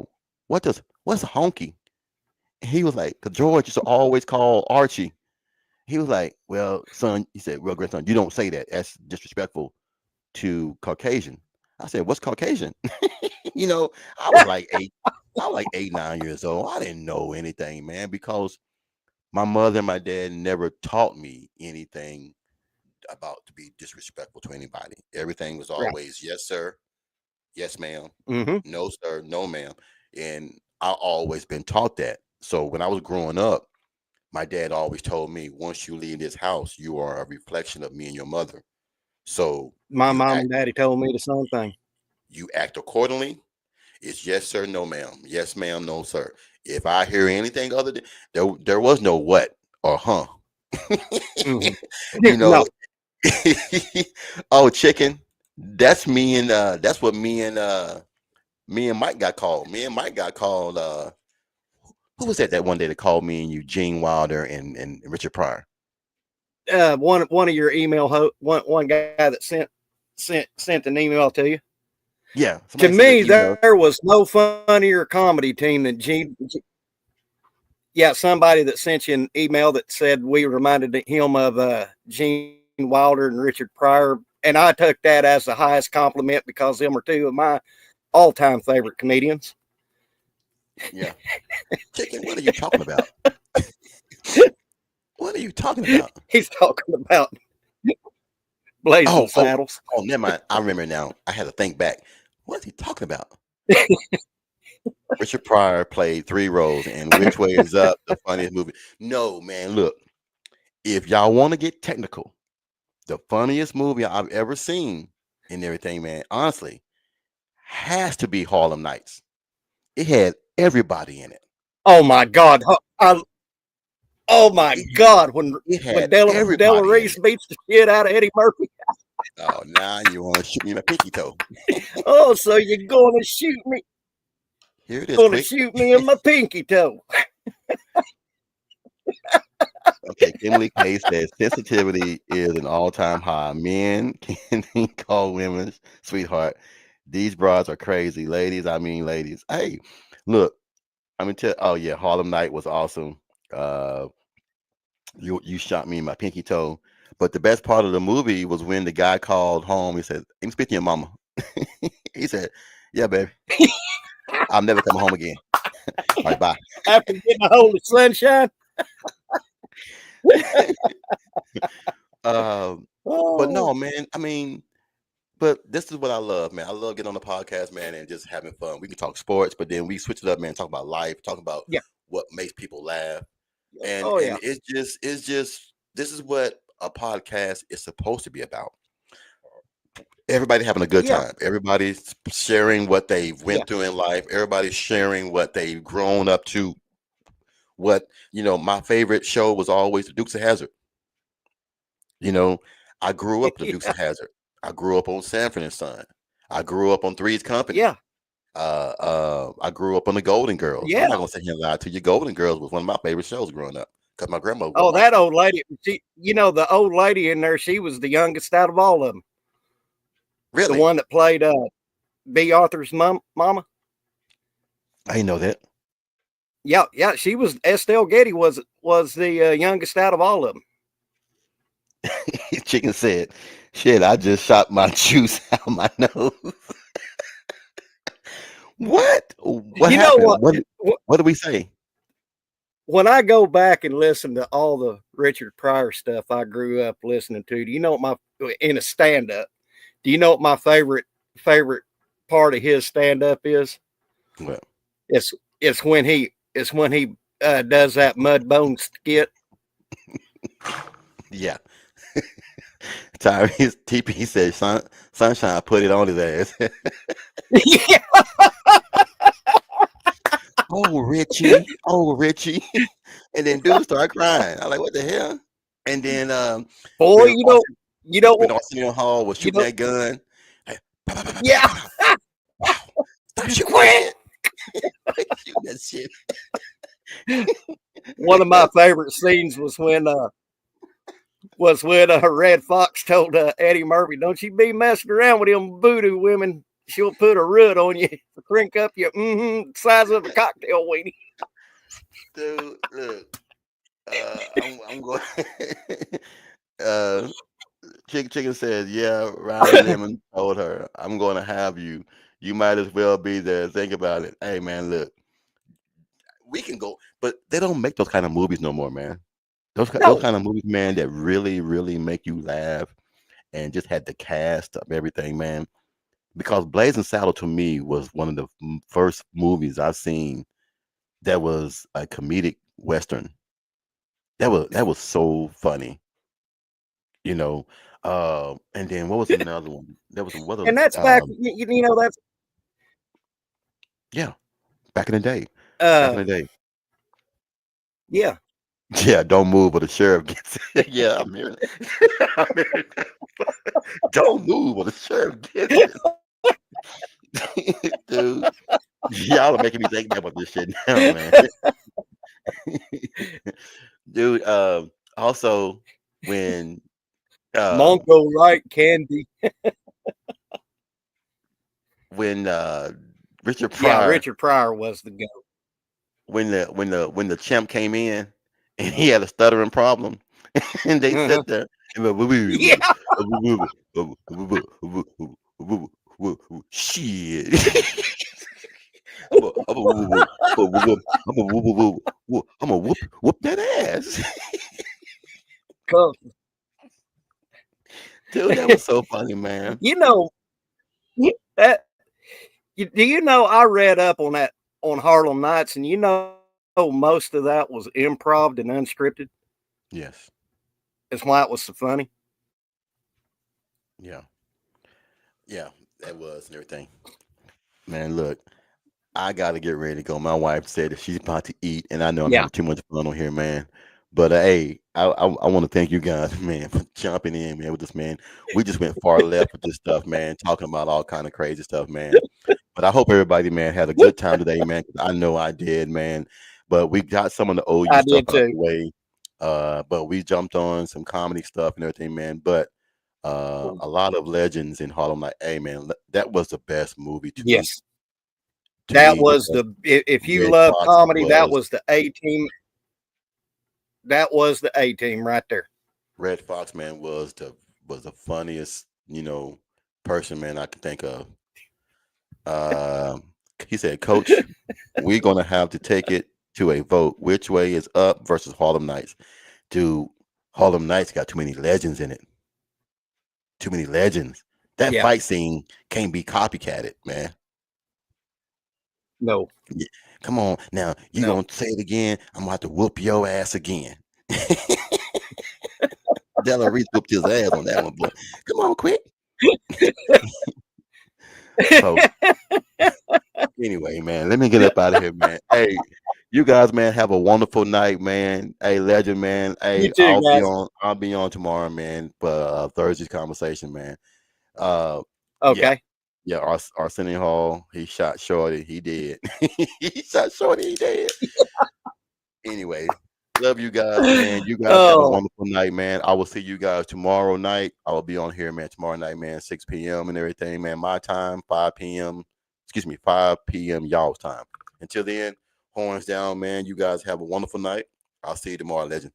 what's a honky? He was like, 'cause George used to always call Archie. He was like, well, son, he said, well, grandson, you don't say that. That's disrespectful to Caucasian. I said, what's Caucasian? You know, I was like 8, 9 years old. I didn't know anything, man, because my mother and my dad never taught me anything about to be disrespectful to anybody. Everything was
Right.
always yes, sir, yes, ma'am,
Mm-hmm.
no, sir, no, ma'am. And I always been taught that. So when I was growing up, my dad always told me, once you leave this house, you are a reflection of me and your mother. So
My mom and daddy told me the same thing.
you act accordingly. It's yes, sir, no, ma'am. Yes, ma'am, no, sir. If I hear anything other than there was no what or huh.
Mm-hmm.
You know,
No.
oh, chicken. That's me and that's what me and Mike got called. Me and Mike got called who was that one day that called me and Eugene Wilder and Richard Pryor?
One of your one guy that sent an email to you.
Yeah.
To
Somebody sent
me,
an email.
there was no funnier comedy team than Gene. Yeah, somebody that sent you an email that said we reminded him of Gene Wilder and Richard Pryor, and I took that as the highest compliment because them are two of my all-time favorite comedians.
Yeah. Chicken, what are you talking about? What are you talking about?
He's talking about Blazing
Oh, oh,
Saddles.
oh, never mind. I remember now. I had to think back. What is he talking about? Richard Pryor played 3 roles in Which Way Is Up, the funniest movie. No, man, look, if y'all want to get technical, the funniest movie I've ever seen and everything, man, honestly, has to be Harlem Nights. It had everybody in it.
Oh my God! Oh my
It,
God! When
it had
Della
everybody in
Reese
it.
beats the shit out of Eddie Murphy.
Oh, now you want to shoot me in my pinky toe.
Oh, so you're gonna shoot me?
Here it is,
Gonna
quick.
shoot me in my pinky toe?
Okay, Kimberly K says sensitivity is an all-time high. Men can call women sweetheart. These broads are crazy. Ladies, I mean ladies. Hey, look, I mean tell oh yeah, Harlem Night was awesome. Uh you shot me in my pinky toe. But the best part of the movie was when the guy called home. He said, "Let me speak to your mama." He said, "Yeah, baby. I'm never coming home again. All right, bye."
After getting a hold of sunshine.
But
Oh,
no, man. I mean, but this is what I love, man. I love getting on the podcast, man, and just having fun. We can talk sports, but then we switch it up, man. Talk about life, talk about
yeah.
what makes people laugh, and
Oh,
and
yeah.
it's just this is what a podcast is supposed to be about. Everybody having a good
Yeah.
time. Everybody's sharing what they've
Yeah.
went through in life. Everybody's sharing what they've grown up to. What my favorite show was always the Dukes of Hazzard. You know, I grew up with the Dukes
Yeah.
of Hazzard. I grew up on Sanford and Son. I grew up on Three's Company.
Yeah.
I grew up on the Golden Girls. I'm
Yeah.
not gonna sit here and lie to you. Golden Girls was one of my favorite shows growing up because my grandma would
Oh,
watch
that
it.
old lady. The old lady in there, she was the youngest out of all of them. The
Really,
one that played B. Arthur's mama.
I didn't know that.
Yeah, yeah. She was Estelle Getty was the youngest out of all of them.
Chicken said, "Shit, I just shot my juice out my nose." What? What
You know
happened?
what?
What did we say?
When I go back and listen to all the Richard Pryor stuff I grew up listening to, do you know what in a stand up? Do you know what my favorite part of his stand up is?
Well,
It's when he does that Mudbone skit.
yeah. Tyrese TP said, Sunshine put it on his ass."
Yeah.
Oh, Richie. And then dude started crying. I like, what the hell? And then
Boy,
when
what?
Arsenio Hall was shooting that gun. Hey,
Yeah.
stop shooting. Shooting that shit.
One of my favorite scenes was when Red Fox told Eddie Murphy, "Don't you be messing around with them voodoo women. She'll put a root on you, crank up your size of a cocktail weenie."
Dude, look, I'm going. Chicken says, "Yeah, Riley Lemon told her, I'm going to have you. You might as well be there. Think about it. Hey, man, look, we can go, but they don't make those kind of movies no more, man. Those
No.
kind of movies, man, that really, really make you laugh and just had the cast of everything, man. Because Blazing Saddle to me was one of the first movies I've seen that was a comedic western. That was so funny, you know. And then what was another one? There was what
And
was
that's back, that's
yeah, back in the day. Back in the day.
yeah.
Yeah, don't move or the sheriff gets it. Yeah, I'm hearing it. I'm hearing it. Don't move or the sheriff gets it. Dude, y'all are making me think about this shit now, man. Dude, also when
Monko Light Candy.
when Richard
Yeah,
Pryor
Richard Pryor was the goat.
when the champ came in and he had a stuttering problem and they sit there and
Yeah.
shit. I'm gonna whoop that ass. Dude, that was so funny, man.
That I read up on that on Harlem Nights, and most of that was improv and unscripted.
Yes.
That's why it was so funny.
Yeah, that was and everything. Man, look, I gotta get ready to go. My wife said that she's about to eat, and I know I'm
Yeah.
having too much fun on here, man. But hey, I want to thank you guys, man, for jumping in, man, with this, man. We just went far left with this stuff, man, talking about all kind of crazy stuff, man. But I hope everybody, man, had a good time today, man. 'Cause I know I did, man. But we got some of the OU
I
stuff
did
out
too.
the way. But we jumped on some comedy stuff and everything, man. But a lot of legends in Harlem, like, hey, man, that was the best movie to me.
Yes,
To
that
me,
was
because
the. If you
Red
love
Fox
comedy, that
was
was the A team. That was the A team right there.
Red Fox, man, was the funniest, person, man, I can think of. He said, Coach, we're gonna have to take it to a vote. Which way is up versus Harlem Nights? Dude, Harlem Nights got too many legends in it. Too many legends. That
Yeah.
fight scene can't be copycatted, man.
No.
Yeah, come on, now you
No.
gonna say it again? I'm about to whoop your ass again. Della Reese whooped his ass on that one, boy. Come on, quick. So anyway, man, let me get up out of here, man. Hey, you guys, man, have a wonderful night, man. Hey, legend, man.
You
Hey,
too, guys.
I'll be on tomorrow, man, for Thursday's conversation, man. Yeah,
Okay.
yeah. Arsenio Hall, he shot Shorty, he did. He shot Shorty, he did. Anyway, love you guys, man. You guys have a
Oh,
wonderful night, man. I will see you guys tomorrow night. I will be on here, man, tomorrow night, man, 6 p.m. and everything, man. My time, 5 p.m. Excuse me, 5 p.m. y'all's time. Until then, horns down, man. You guys have a wonderful night. I'll see you tomorrow, legend.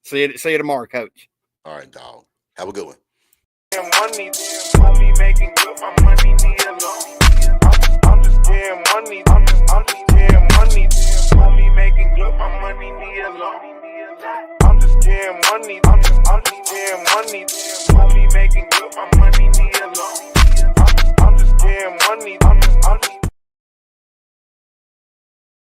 see you tomorrow, Coach.
All right, dog. Have a good one.
Money, homie making good, my money